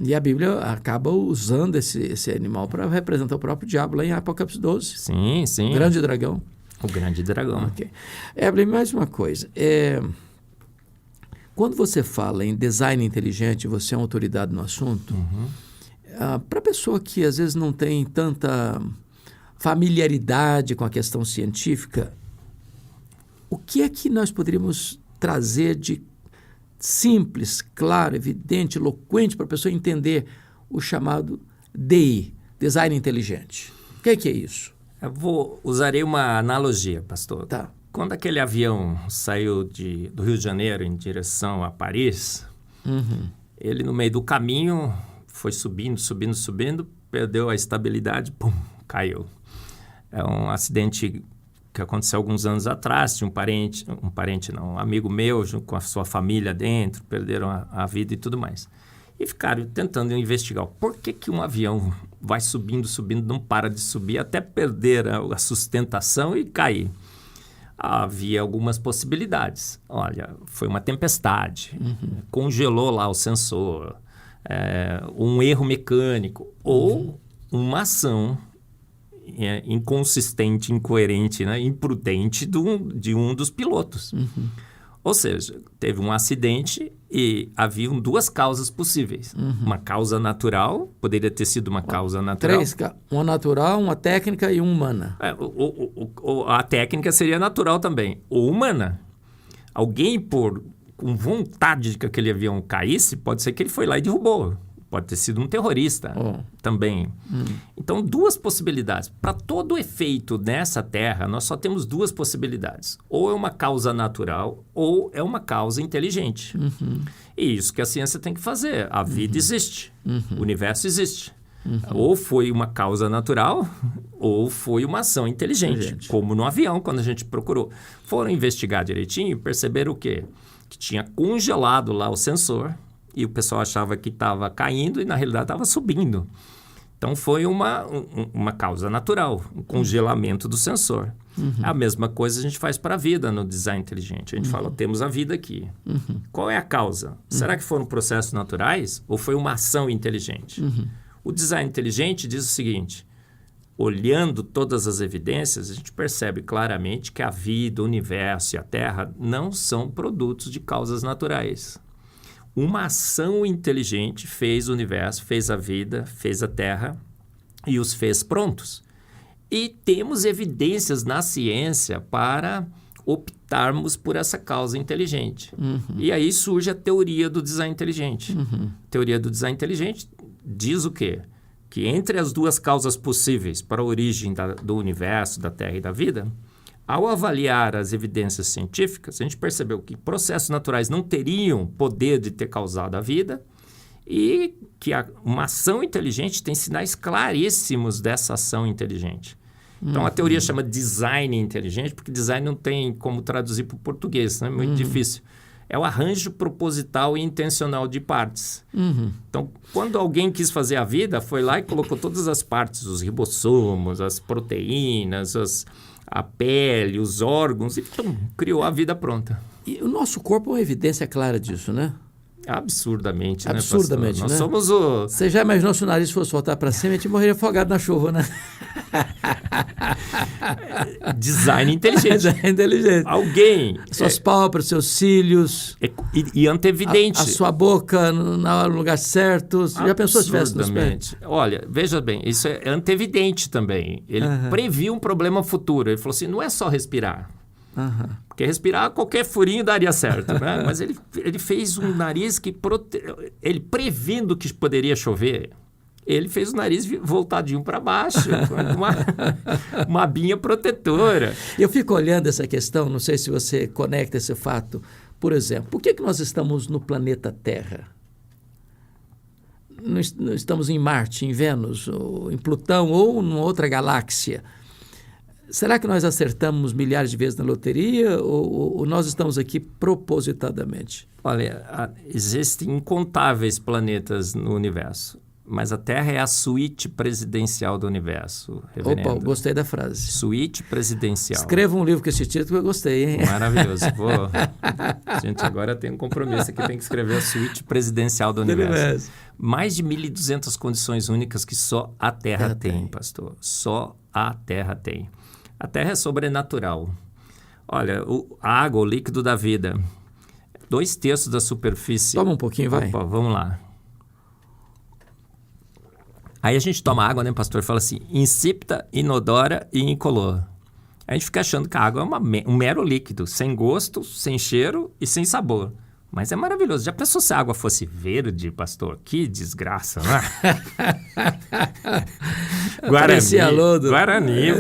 E a Bíblia acaba usando esse animal para representar o próprio diabo lá em Apocalipse 12. Sim, sim. O grande dragão. O grande dragão. Okay. Evelyn, mais uma coisa. Quando você fala em design inteligente, você é uma autoridade no assunto, para a pessoa que às vezes não tem tanta familiaridade com a questão científica, o que é que nós poderíamos trazer de simples, claro, evidente, eloquente para a pessoa entender o chamado DI, Design Inteligente? O que é isso? Usarei uma analogia, pastor. Tá. Quando aquele avião saiu do Rio de Janeiro em direção a Paris, ele no meio do caminho foi subindo, perdeu a estabilidade, pum, caiu. É um acidente que aconteceu alguns anos atrás, tinha um amigo meu, junto com a sua família dentro, perderam a vida e tudo mais. E ficaram tentando investigar por que um avião vai subindo, não para de subir, até perder a sustentação e cair. Havia algumas possibilidades. Olha, foi uma tempestade, congelou lá o sensor, um erro mecânico ou uma ação inconsistente, incoerente, né, imprudente de um dos pilotos. Ou seja, teve um acidente e haviam duas causas possíveis. Uma causa natural, poderia ter sido uma causa natural. Uma natural, uma técnica e uma humana. A técnica seria natural também, ou humana. Alguém com vontade de que aquele avião caísse, pode ser que ele foi lá e derrubou. Pode ter sido um terrorista também. Então, duas possibilidades. Para todo efeito nessa Terra, nós só temos duas possibilidades. Ou é uma causa natural, ou é uma causa inteligente. E isso que a ciência tem que fazer. A vida existe. O universo existe. Ou foi uma causa natural, ou foi uma ação inteligente. Como no avião, quando a gente procurou. Foram investigar direitinho e perceberam o quê? Que tinha congelado lá o sensor. E o pessoal achava que estava caindo e, na realidade, estava subindo. Então, foi uma causa natural, um congelamento do sensor. A mesma coisa a gente faz para a vida no design inteligente. A gente fala, temos a vida aqui. Qual é a causa? Será que foram processos naturais ou foi uma ação inteligente? O design inteligente diz o seguinte, olhando todas as evidências, a gente percebe claramente que a vida, o universo e a Terra não são produtos de causas naturais. Uma ação inteligente fez o universo, fez a vida, fez a Terra e os fez prontos. E temos evidências na ciência para optarmos por essa causa inteligente. E aí surge a teoria do design inteligente. A teoria do design inteligente diz o quê? Que entre as duas causas possíveis para a origem do universo, da Terra e da vida, ao avaliar as evidências científicas, a gente percebeu que processos naturais não teriam poder de ter causado a vida e que uma ação inteligente tem sinais claríssimos dessa ação inteligente. Então, a teoria chama design inteligente, porque design não tem como traduzir para o português, né? É muito difícil. É o arranjo proposital e intencional de partes. Então, quando alguém quis fazer a vida, foi lá e colocou todas as partes, os ribossomos, as proteínas, a pele, os órgãos, e criou a vida pronta. E o nosso corpo é uma evidência clara disso, né? Absurdamente, Absurdamente, né, pastor? né? Nós somos o... Você já imaginou se o nariz fosse voltar para cima, a gente morreria afogado na chuva, né? Design inteligente. Design inteligente. Alguém... Suas pálpebras, seus cílios... E antevidente. A sua boca no lugar certo. Já pensou se tivesse nos pés? Olha, veja bem, isso é antevidente também. Ele previu um problema futuro. Ele falou assim, não é só respirar. Porque respirar, qualquer furinho daria certo, né? Mas ele fez um nariz que... Ele prevendo que poderia chover, ele fez o nariz voltadinho para baixo, com uma abinha protetora. Eu fico olhando essa questão, não sei se você conecta esse fato. Por exemplo, por que nós estamos no planeta Terra? Não estamos em Marte, em Vênus, ou em Plutão ou em outra galáxia? Será que nós acertamos milhares de vezes na loteria ou nós estamos aqui propositadamente? Olha, existem incontáveis planetas no universo, mas a Terra é a suíte presidencial do universo, reverendo. Opa, gostei da frase. Suíte presidencial. Escreva um livro com esse título que eu gostei, hein? Maravilhoso. Gente, agora tem um compromisso aqui, tem que escrever a suíte presidencial do universo. Mais de 1.200 condições únicas que só a Terra tem, pastor. Só a Terra tem. A Terra é sobrenatural. Olha, a água, o líquido da vida, 2/3 da superfície... Toma um pouquinho, vai. Opa, vamos lá. Aí a gente toma água, né, pastor? Fala assim, insípida, inodora e incolor. A gente fica achando que a água é um mero líquido, sem gosto, sem cheiro e sem sabor. Mas é maravilhoso. Já pensou se a água fosse verde, pastor? Que desgraça, né? Guarani.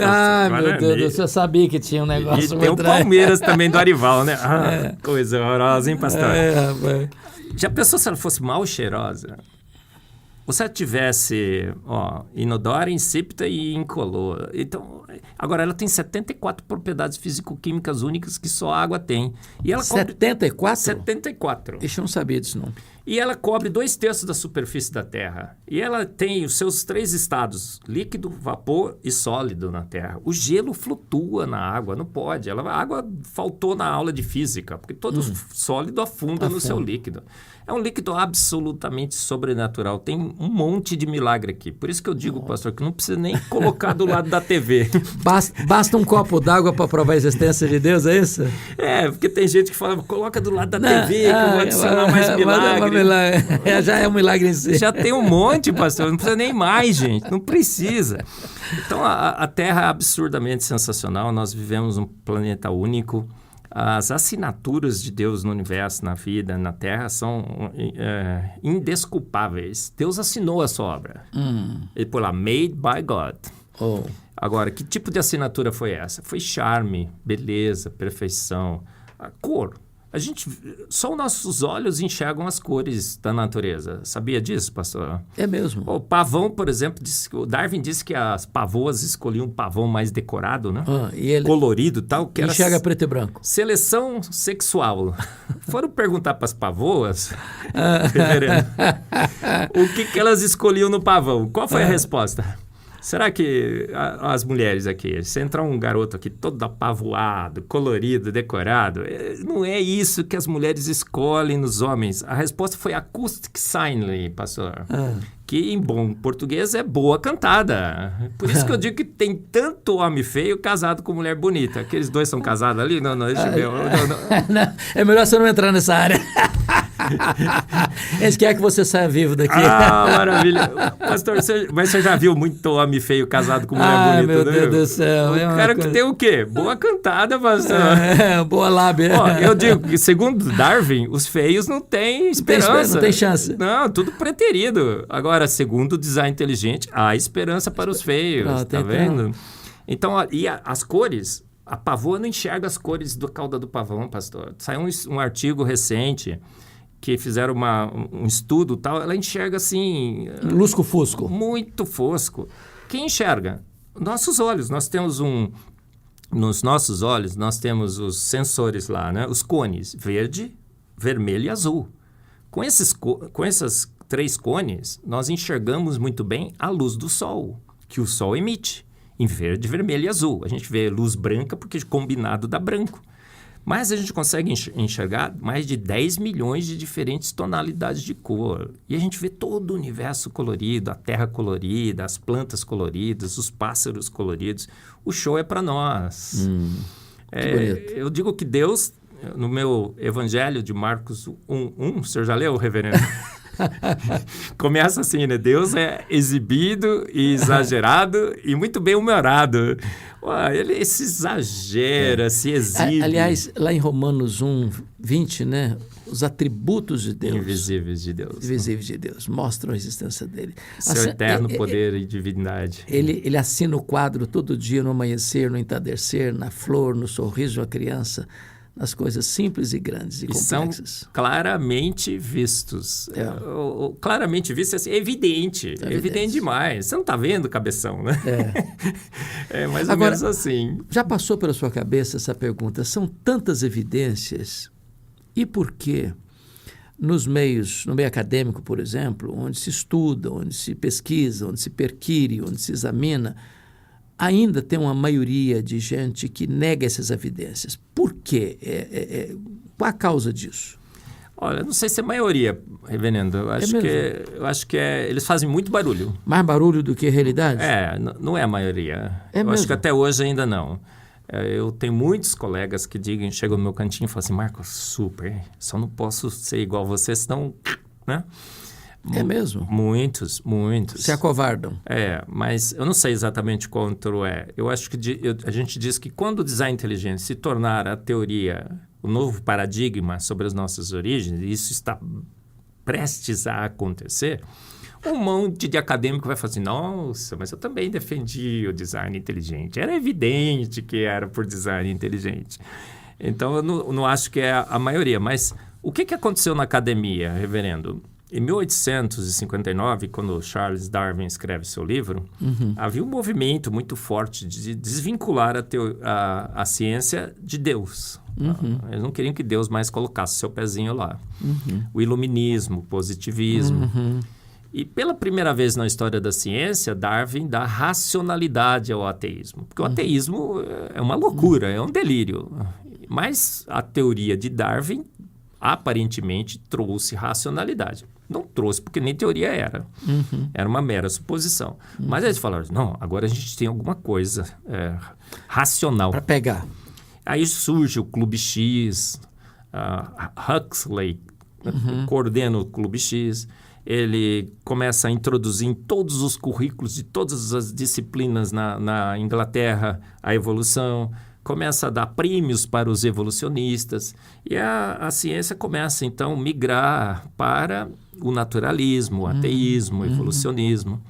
Ah, Guarani. meu Deus, você sabia que tinha um negócio. E tem o Palmeiras também do Arival, né? Coisa horrorosa, hein, pastor? Rapaz. Já pensou se ela fosse mal cheirosa? Ou se ela tivesse, inodora, insípida e incolor. Então, agora, ela tem 74 propriedades físico-químicas únicas que só a água tem. E ela 74? 74. Deixa eu não sabia disso, não. E ela cobre 2/3 da superfície da Terra. E ela tem os seus 3 estados, líquido, vapor e sólido na Terra. O gelo flutua na água, não pode. A água faltou na aula de física, porque todo sólido afunda no seu líquido. É um líquido absolutamente sobrenatural. Tem um monte de milagre aqui. Por isso que eu digo, pastor, que não precisa nem colocar do lado da TV. Basta um copo d'água para provar a existência de Deus, é isso? Porque tem gente que fala, coloca do lado da TV, que eu vou adicionar mais milagre. Já é um milagre em si. Já tem um monte, pastor. Não precisa nem mais, gente. Não precisa. Então, a Terra é absurdamente sensacional. Nós vivemos um planeta único. As assinaturas de Deus no universo, na vida, na Terra, são indesculpáveis. Deus assinou a sua obra. Ele pôs lá, made by God. Agora, que tipo de assinatura foi essa? Foi charme, beleza, perfeição, a cor. Só os nossos olhos enxergam as cores da natureza. Sabia disso, pastor? É mesmo. O pavão, por exemplo, o Darwin disse que as pavoas escolhiam um pavão mais decorado, né? E ele colorido e tal. Que enxerga preto e branco. Seleção sexual. Foram perguntar para as pavoas, o que elas escolhiam no pavão. Qual foi a resposta? Será que as mulheres aqui, se entrar um garoto aqui todo apavoado, colorido, decorado, não é isso que as mulheres escolhem nos homens. A resposta foi acoustic sign, pastor. Que em bom português é boa cantada. Por isso que eu digo que tem tanto homem feio casado com mulher bonita. Aqueles dois são casados ali? Não, deixa eu ver. Não, é melhor você não entrar nessa área. Eles querem que você saia vivo daqui. Ah, maravilha. Pastor, mas você já viu muito homem feio casado com mulher bonita, meu né? Deus do céu. O cara que tem o quê? Boa cantada, pastor. Boa lábia. Ó, eu digo que, segundo Darwin, os feios não têm esperança. Não tem chance. Não, tudo preterido. Agora, segundo o design inteligente, há esperança para os feios, tá vendo? Então, e as cores, a pavoa não enxerga as cores da cauda do pavão, pastor. Saiu um artigo recente que fizeram um estudo tal, ela enxerga assim... Lusco-fusco. Muito fosco. Quem enxerga? Nossos olhos. Nós temos nos nossos olhos, nós temos os sensores lá, né? Os cones, verde, vermelho e azul. Com essas 3 cones, nós enxergamos muito bem a luz do sol, que o sol emite, em verde, vermelho e azul. A gente vê luz branca porque combinado dá branco. Mas a gente consegue enxergar mais de 10 milhões de diferentes tonalidades de cor. E a gente vê todo o universo colorido, a terra colorida, as plantas coloridas, os pássaros coloridos. O show é para nós. Eu digo que Deus, no meu Evangelho de Marcos 1:1, o senhor já leu, reverendo? Começa assim, né? Deus é exibido e exagerado e muito bem humorado. Ele se exagera, se exibe. Aliás, lá em Romanos 1:20, né? Os atributos de Deus. Invisíveis de Deus. Invisíveis de Deus. Mostram a existência dele. Seu eterno poder e divindade. Ele assina o quadro todo dia, no amanhecer, no entardecer, na flor, no sorriso de uma criança, nas coisas simples e grandes e complexas. São claramente vistos. Claramente vistos, assim, evidente demais. Você não está vendo, cabeção, né? É mais ou menos assim. Já passou pela sua cabeça essa pergunta? São tantas evidências, e por que no meio acadêmico, por exemplo, onde se estuda, onde se pesquisa, onde se perquire, onde se examina, ainda tem uma maioria de gente que nega essas evidências? Por quê? Qual a causa disso? Olha, não sei se é maioria, reverendo. Eu acho que eles fazem muito barulho. Mais barulho do que realidade? Não é a maioria. Acho que até hoje ainda não. Eu tenho muitos colegas que chegam no meu cantinho e falam assim, Marcos, super, só não posso ser igual você, senão... né? É mesmo? Muitos. Se acovardam. Mas eu não sei exatamente quanto é. Eu acho que a gente diz que quando o design inteligente se tornar a teoria, o novo paradigma sobre as nossas origens, e isso está prestes a acontecer, um monte de acadêmico vai falar assim, nossa, mas eu também defendi o design inteligente. Era evidente que era por design inteligente. Então, eu não acho que é a maioria. Mas o que aconteceu na academia, reverendo? Em 1859, quando Charles Darwin escreve seu livro, havia um movimento muito forte de desvincular a ciência de Deus. Eles não queriam que Deus mais colocasse seu pezinho lá. O iluminismo, o positivismo. E pela primeira vez na história da ciência, Darwin dá racionalidade ao ateísmo. Porque o ateísmo é uma loucura, é um delírio. Mas a teoria de Darwin aparentemente trouxe racionalidade. Não trouxe, porque nem teoria era. Era uma mera suposição. Mas eles falaram, não, agora a gente tem alguma coisa racional. Para pegar. Aí surge o Clube X, Huxley coordena o Clube X, ele começa a introduzir em todos os currículos de todas as disciplinas na Inglaterra a evolução, começa a dar prêmios para os evolucionistas e a ciência começa, então, a migrar para o naturalismo, o ateísmo, o evolucionismo.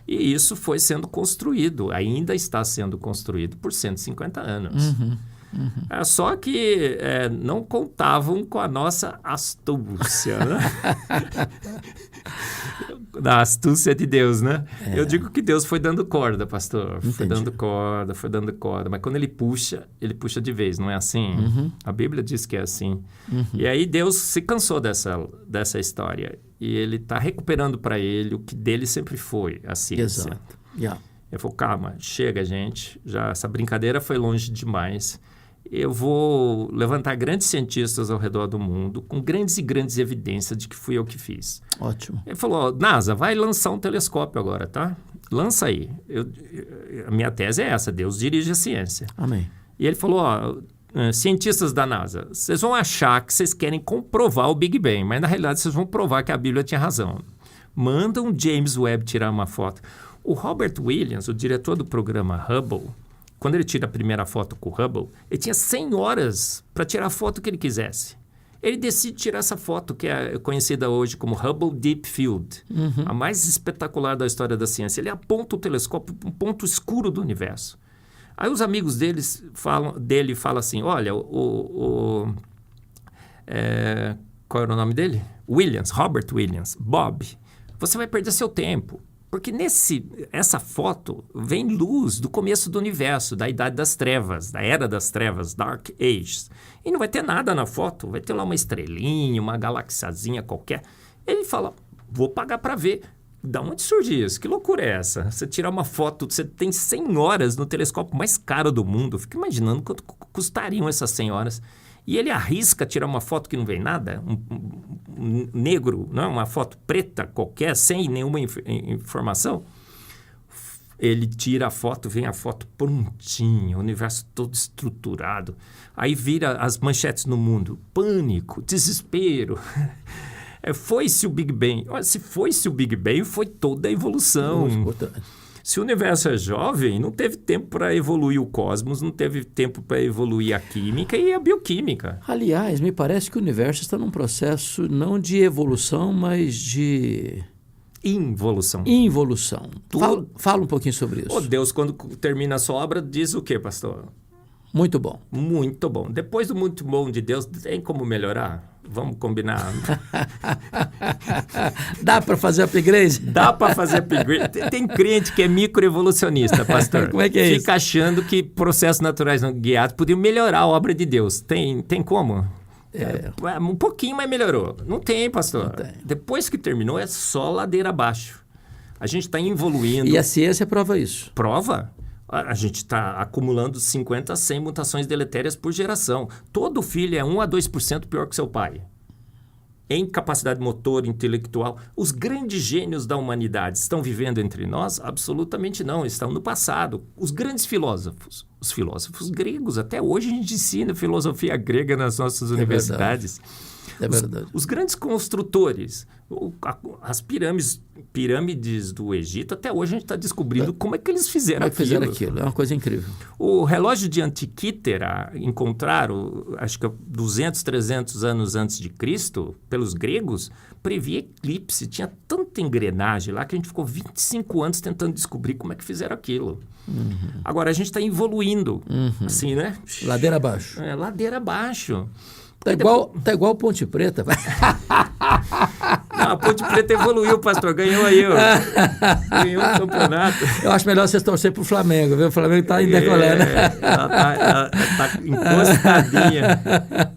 E isso foi sendo construído, ainda está sendo construído por 150 anos. Só que não contavam com a nossa astúcia, né? Da astúcia de Deus, né? Eu digo que Deus foi dando corda, pastor. Entendi. Foi dando corda. Mas quando ele puxa de vez, não é assim? A Bíblia diz que é assim. E aí Deus se cansou dessa história. E ele está recuperando para ele o que dele sempre foi, a ciência. Exato. Yeah. Ele falou, calma, chega, gente. Já essa brincadeira foi longe demais. Eu vou levantar grandes cientistas ao redor do mundo com grandes e grandes evidências de que fui eu que fiz. Ótimo. Ele falou, NASA, vai lançar um telescópio agora, tá? Lança aí. A minha tese é essa, Deus dirige a ciência. Amém. E ele falou, cientistas da NASA, vocês vão achar que vocês querem comprovar o Big Bang, mas na realidade vocês vão provar que a Bíblia tinha razão. Mandam James Webb tirar uma foto. O Robert Williams, o diretor do programa Hubble, quando ele tira a primeira foto com o Hubble, ele tinha 100 horas para tirar a foto que ele quisesse. Ele decide tirar essa foto, que é conhecida hoje como Hubble Deep Field, a mais espetacular da história da ciência. Ele aponta o telescópio para um ponto escuro do universo. Aí os amigos dele falam assim, olha, qual era o nome dele? Robert Williams, Bob, você vai perder seu tempo. Porque essa foto vem luz do começo do universo, da Idade das Trevas, da Era das Trevas, Dark Ages. E não vai ter nada na foto, vai ter lá uma estrelinha, uma galaxiazinha qualquer. Ele fala, vou pagar para ver. Da onde surge isso? Que loucura é essa? Você tirar uma foto, você tem 100 horas no telescópio mais caro do mundo. Fica imaginando quanto custariam essas 100 horas. E ele arrisca tirar uma foto que não vem nada, um negro, não, uma foto preta qualquer, sem nenhuma informação. Ele tira a foto, vem a foto prontinha, o universo todo estruturado. Aí vira as manchetes no mundo. Pânico, desespero. Foi-se o Big Bang. Olha, se foi-se o Big Bang, foi toda a evolução. Se o universo é jovem, não teve tempo para evoluir o cosmos, não teve tempo para evoluir a química e a bioquímica. Aliás, me parece que o universo está num processo não de evolução, mas de... Involução. Fala um pouquinho sobre isso. Deus, quando termina a sua obra, diz o quê, pastor? Muito bom. Muito bom. Depois do muito bom de Deus, tem como melhorar? Vamos combinar. Dá para fazer upgrade? Dá para fazer upgrade. Tem crente que é microevolucionista, pastor. Como é que é isso? Fica achando que processos naturais não guiados podiam melhorar a obra de Deus. Tem como? Um pouquinho, mas melhorou. Não tem, pastor. Não tem. Depois que terminou, é só ladeira abaixo. A gente está evoluindo. E a ciência prova isso. Prova? A gente está acumulando 50 a 100 mutações deletérias por geração. Todo filho é 1 a 2% pior que seu pai. Em capacidade motora, intelectual. Os grandes gênios da humanidade estão vivendo entre nós? Absolutamente não, estão no passado. Os grandes filósofos, os filósofos gregos, até hoje a gente ensina filosofia grega nas nossas universidades. É verdade. Os grandes construtores, as pirâmides do Egito, até hoje a gente está descobrindo como é que eles fizeram aquilo. É uma coisa incrível. O relógio de Antiquítera, encontraram, acho que 200, 300 anos antes de Cristo, pelos gregos, previa eclipse. Tinha tanta engrenagem lá que a gente ficou 25 anos tentando descobrir como é que fizeram aquilo. Agora, a gente está evoluindo, assim, né? Ladeira abaixo. Ladeira abaixo. Tá igual Ponte Preta. Não, a Ponte Preta evoluiu, pastor. Ganhou aí, ganhou o campeonato. Eu acho melhor vocês torcer pro Flamengo, viu? O Flamengo está em decolando. Ela tá encostadinha.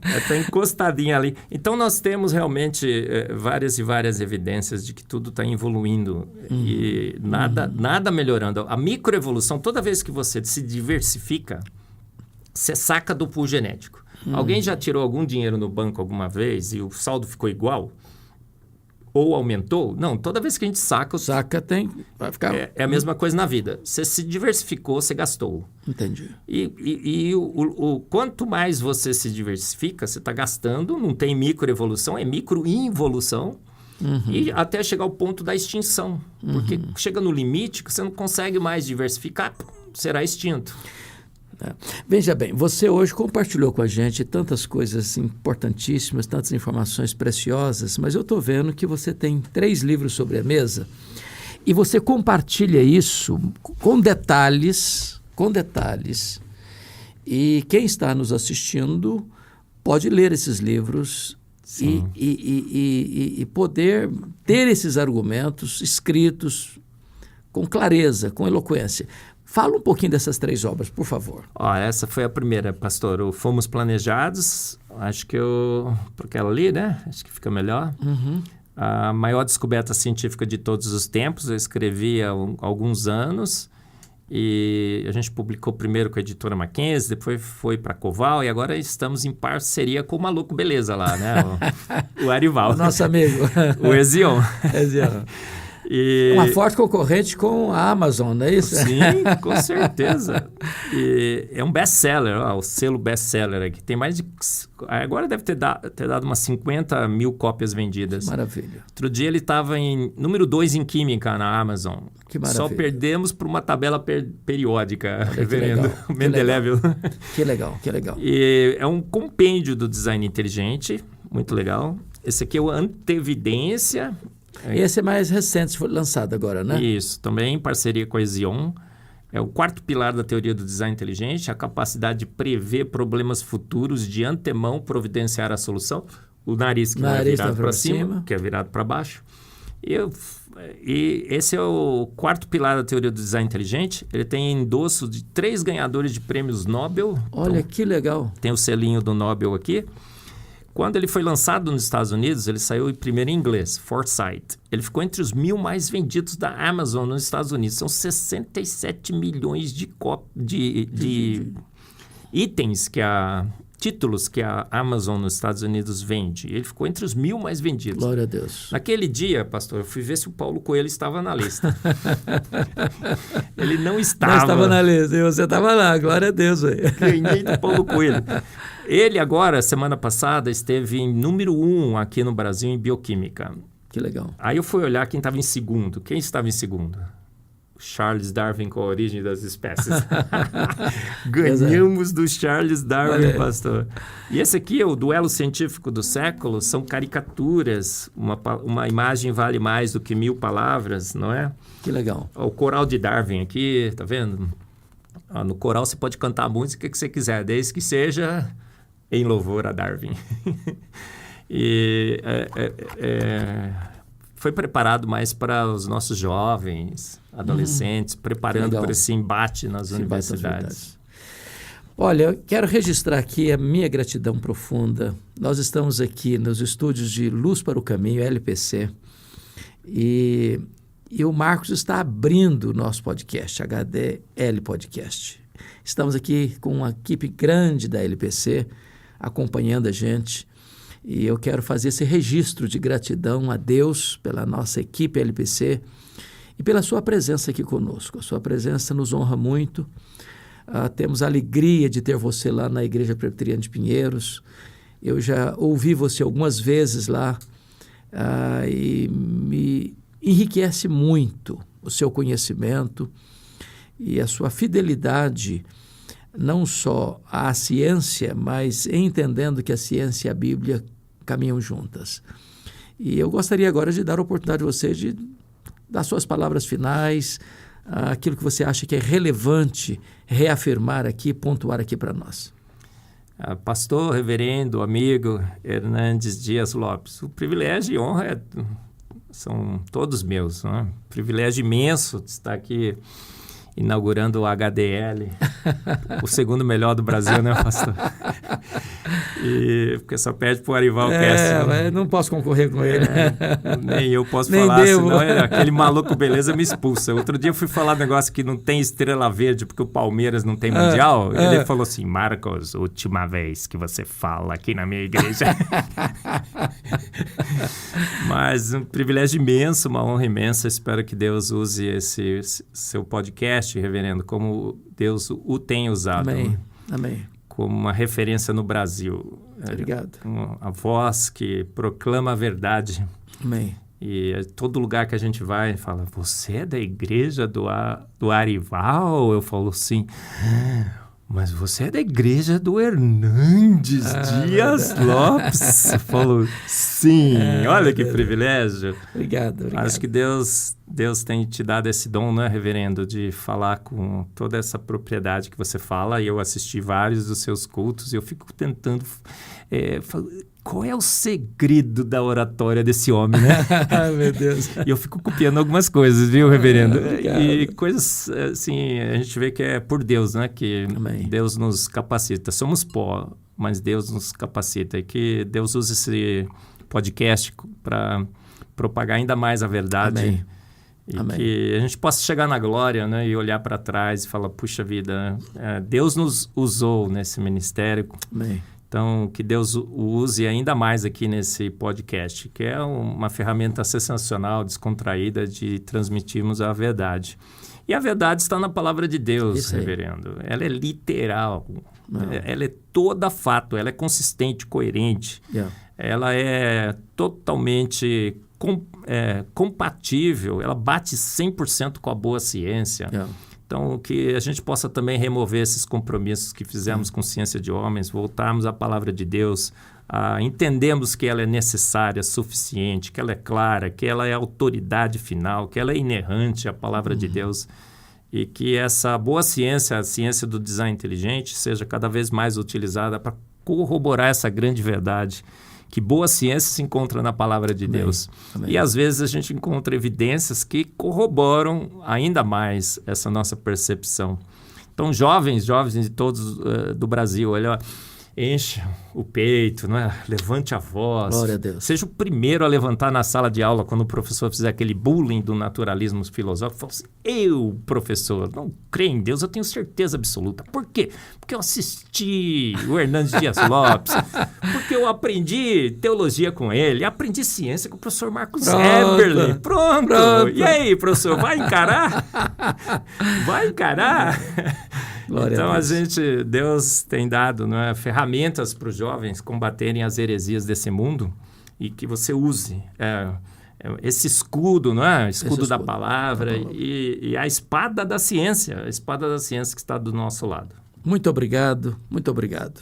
Ela está encostadinha ali. Então, nós temos realmente várias e várias evidências de que tudo está evoluindo e nada melhorando. A microevolução, toda vez que você se diversifica, você saca do pool genético. Alguém já tirou algum dinheiro no banco alguma vez e o saldo ficou igual? Ou aumentou? Não, toda vez que a gente saca... vai ficar... É a mesma coisa na vida. Você se diversificou, você gastou. Entendi. E quanto mais você se diversifica, você está gastando, não tem microevolução, é microinvolução. E até chegar ao ponto da extinção. Porque chega no limite que você não consegue mais diversificar, será extinto. Veja bem, você hoje compartilhou com a gente tantas coisas importantíssimas, tantas informações preciosas, mas eu estou vendo que você tem 3 livros sobre a mesa e você compartilha isso com detalhes, e quem está nos assistindo pode ler esses livros e poder ter esses argumentos escritos com clareza, com eloquência. Fala um pouquinho dessas 3 obras, por favor. Essa foi a primeira, pastor. O Fomos Planejados, acho que porque ela ali, né? Acho que fica melhor. A maior descoberta científica de todos os tempos, eu escrevi há alguns anos e a gente publicou primeiro com a editora Mackenzie, depois foi para Coval e agora estamos em parceria com o Maluco Beleza lá, né? O Arival. O nosso amigo. O Ezion. E... Uma forte concorrente com a Amazon, não é isso? Sim, com certeza. E é um best-seller, o selo best-seller aqui. Tem mais de... Agora deve ter dado umas 50 mil cópias vendidas. Maravilha. Outro dia ele estava em número 2 em Química na Amazon. Que maravilha. Só perdemos por uma tabela periódica, Olha, reverendo Mendeleev. Que legal, que legal. E é um compêndio do design inteligente, muito legal. Esse aqui é o Antevidência. Esse é mais recente, foi lançado agora, né? Isso, também em parceria com a Xeon. É o quarto pilar da teoria do design inteligente, a capacidade de prever problemas futuros, de antemão providenciar a solução. O nariz que não é virado para cima, que é virado para baixo. E esse é o quarto pilar da teoria do design inteligente. Ele tem endosso de 3 ganhadores de prêmios Nobel. Olha, então, que legal. Tem o selinho do Nobel aqui. Quando ele foi lançado nos Estados Unidos, ele saiu primeiro em inglês, Foresight. Ele ficou entre os 1000 mais vendidos da Amazon nos Estados Unidos. São 67 milhões de itens títulos que a Amazon nos Estados Unidos vende. Ele ficou entre os 1000 mais vendidos. Glória a Deus. Naquele dia, pastor, eu fui ver se o Paulo Coelho estava na lista. Ele não estava. Não estava na lista, e você estava lá, glória a Deus. Ganhei do Paulo Coelho. Ele agora, semana passada, esteve em número 1 aqui no Brasil em bioquímica. Que legal. Aí eu fui olhar quem estava em segundo. Quem estava em segundo? Charles Darwin com a origem das espécies. Ganhamos do Charles Darwin, pastor. E esse aqui é o duelo científico do século. São caricaturas. Uma imagem vale mais do que 1000 palavras, não é? Que legal. O coral de Darwin aqui, tá vendo? No coral você pode cantar a música que você quiser, desde que seja em louvor a Darwin. E foi preparado mais para os nossos jovens, adolescentes, preparando para esse embate nas universidades. Olha, eu quero registrar aqui a minha gratidão profunda. Nós estamos aqui nos estúdios de Luz para o Caminho, LPC, e o Marcos está abrindo o nosso podcast, HDL Podcast. Estamos aqui com uma equipe grande da LPC, acompanhando a gente, e eu quero fazer esse registro de gratidão a Deus pela nossa equipe LPC e pela sua presença aqui conosco. A sua presença nos honra muito. Temos a alegria de ter você lá na Igreja Presbiteriana de Pinheiros. Eu já ouvi você algumas vezes lá e me enriquece muito o seu conhecimento e a sua fidelidade não só à ciência, mas entendendo que a ciência e a Bíblia caminham juntas. E eu gostaria agora de dar a oportunidade a você de dar suas palavras finais, aquilo que você acha que é relevante reafirmar aqui, pontuar aqui para nós. Pastor, reverendo, amigo Hernandes Dias Lopes, o privilégio e honra são todos meus, né? Privilégio imenso de estar aqui inaugurando o HDL, o segundo melhor do Brasil, né, pastor? Porque só perde para o Arival Cast. Mas não posso concorrer com ele. Nem eu posso nem falar, devo. Senão aquele maluco beleza me expulsa. Outro dia eu fui falar um negócio que não tem estrela verde porque o Palmeiras não tem mundial. Ele falou assim, Marcos, última vez que você fala aqui na minha igreja. Mas um privilégio imenso, uma honra imensa. Espero que Deus use esse seu podcast, reverendo, como Deus o tem usado. Amém. Amém. Como uma referência no Brasil. Obrigado. A voz que proclama a verdade. Amém. E todo lugar que a gente vai, fala, você é da igreja do Arival? Eu falo assim, mas você é da igreja do Hernandes Dias Lopes? Eu falo, sim, olha que privilégio. Obrigado. Acho que Deus tem te dado esse dom, né, reverendo, de falar com toda essa propriedade que você fala. E eu assisti vários dos seus cultos e eu fico tentando... qual é o segredo da oratória desse homem, né? Ai, meu Deus. E eu fico copiando algumas coisas, viu, reverendo? Obrigado. E coisas, assim, a gente vê que é por Deus, né? Que Amém. Deus nos capacita. Somos pó, mas Deus nos capacita. E que Deus use esse podcast para propagar ainda mais a verdade. Amém. E Amém. que a gente possa chegar na glória, né? E olhar para trás e falar, puxa vida, Deus nos usou nesse ministério. Amém. Então, que Deus o use ainda mais aqui nesse podcast, que é uma ferramenta sensacional, descontraída de transmitirmos a verdade. E a verdade está na palavra de Deus, reverendo. Ela é literal, ela é toda fato, ela é consistente, coerente. Ela é totalmente compatível, ela bate 100% com a boa ciência. Então, que a gente possa também remover esses compromissos que fizemos com ciência de homens, voltarmos à palavra de Deus, entendemos que ela é necessária, suficiente, que ela é clara, que ela é autoridade final, que ela é inerrante, a palavra de Deus, e que essa boa ciência, a ciência do design inteligente, seja cada vez mais utilizada para corroborar essa grande verdade, que boa ciência se encontra na palavra de Deus. Amém. E às vezes a gente encontra evidências que corroboram ainda mais essa nossa percepção. Então, jovens de todos do Brasil, olha, encha o peito, não é? Levante a voz. Glória a Deus. Seja o primeiro a levantar na sala de aula quando o professor fizer aquele bullying do naturalismo filosófico. Fala assim, eu, professor, não creio em Deus, eu tenho certeza absoluta. Por quê? Porque eu assisti o Hernandes Dias Lopes, porque eu aprendi teologia com ele, aprendi ciência com o professor Marcos Eberle. Pronto! E aí, professor, vai encarar? Vai encarar? Então, Deus tem dado, não é, ferramentas para os jovens combaterem as heresias desse mundo e que você use esse escudo, não é? Escudo da palavra e a espada da ciência, que está do nosso lado. Muito obrigado, muito obrigado.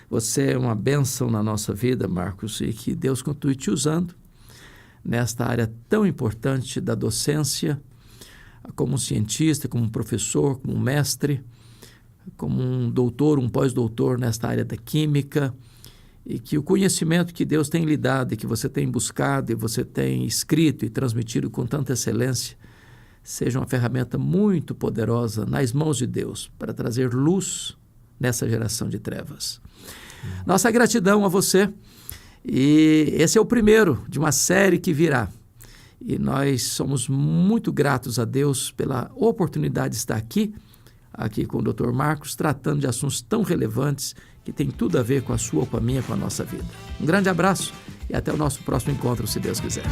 Você é uma bênção na nossa vida, Marcos, e que Deus continue te usando nesta área tão importante da docência, como um cientista, como um professor, como um mestre, como um doutor, um pós-doutor nesta área da química, e que o conhecimento que Deus tem lhe dado e que você tem buscado e você tem escrito e transmitido com tanta excelência seja uma ferramenta muito poderosa nas mãos de Deus para trazer luz nessa geração de trevas. Nossa gratidão a você, e esse é o primeiro de uma série que virá. E nós somos muito gratos a Deus pela oportunidade de estar aqui com o Dr. Marcos, tratando de assuntos tão relevantes que tem tudo a ver com a sua, com a minha, com a nossa vida. Um grande abraço e até o nosso próximo encontro, se Deus quiser.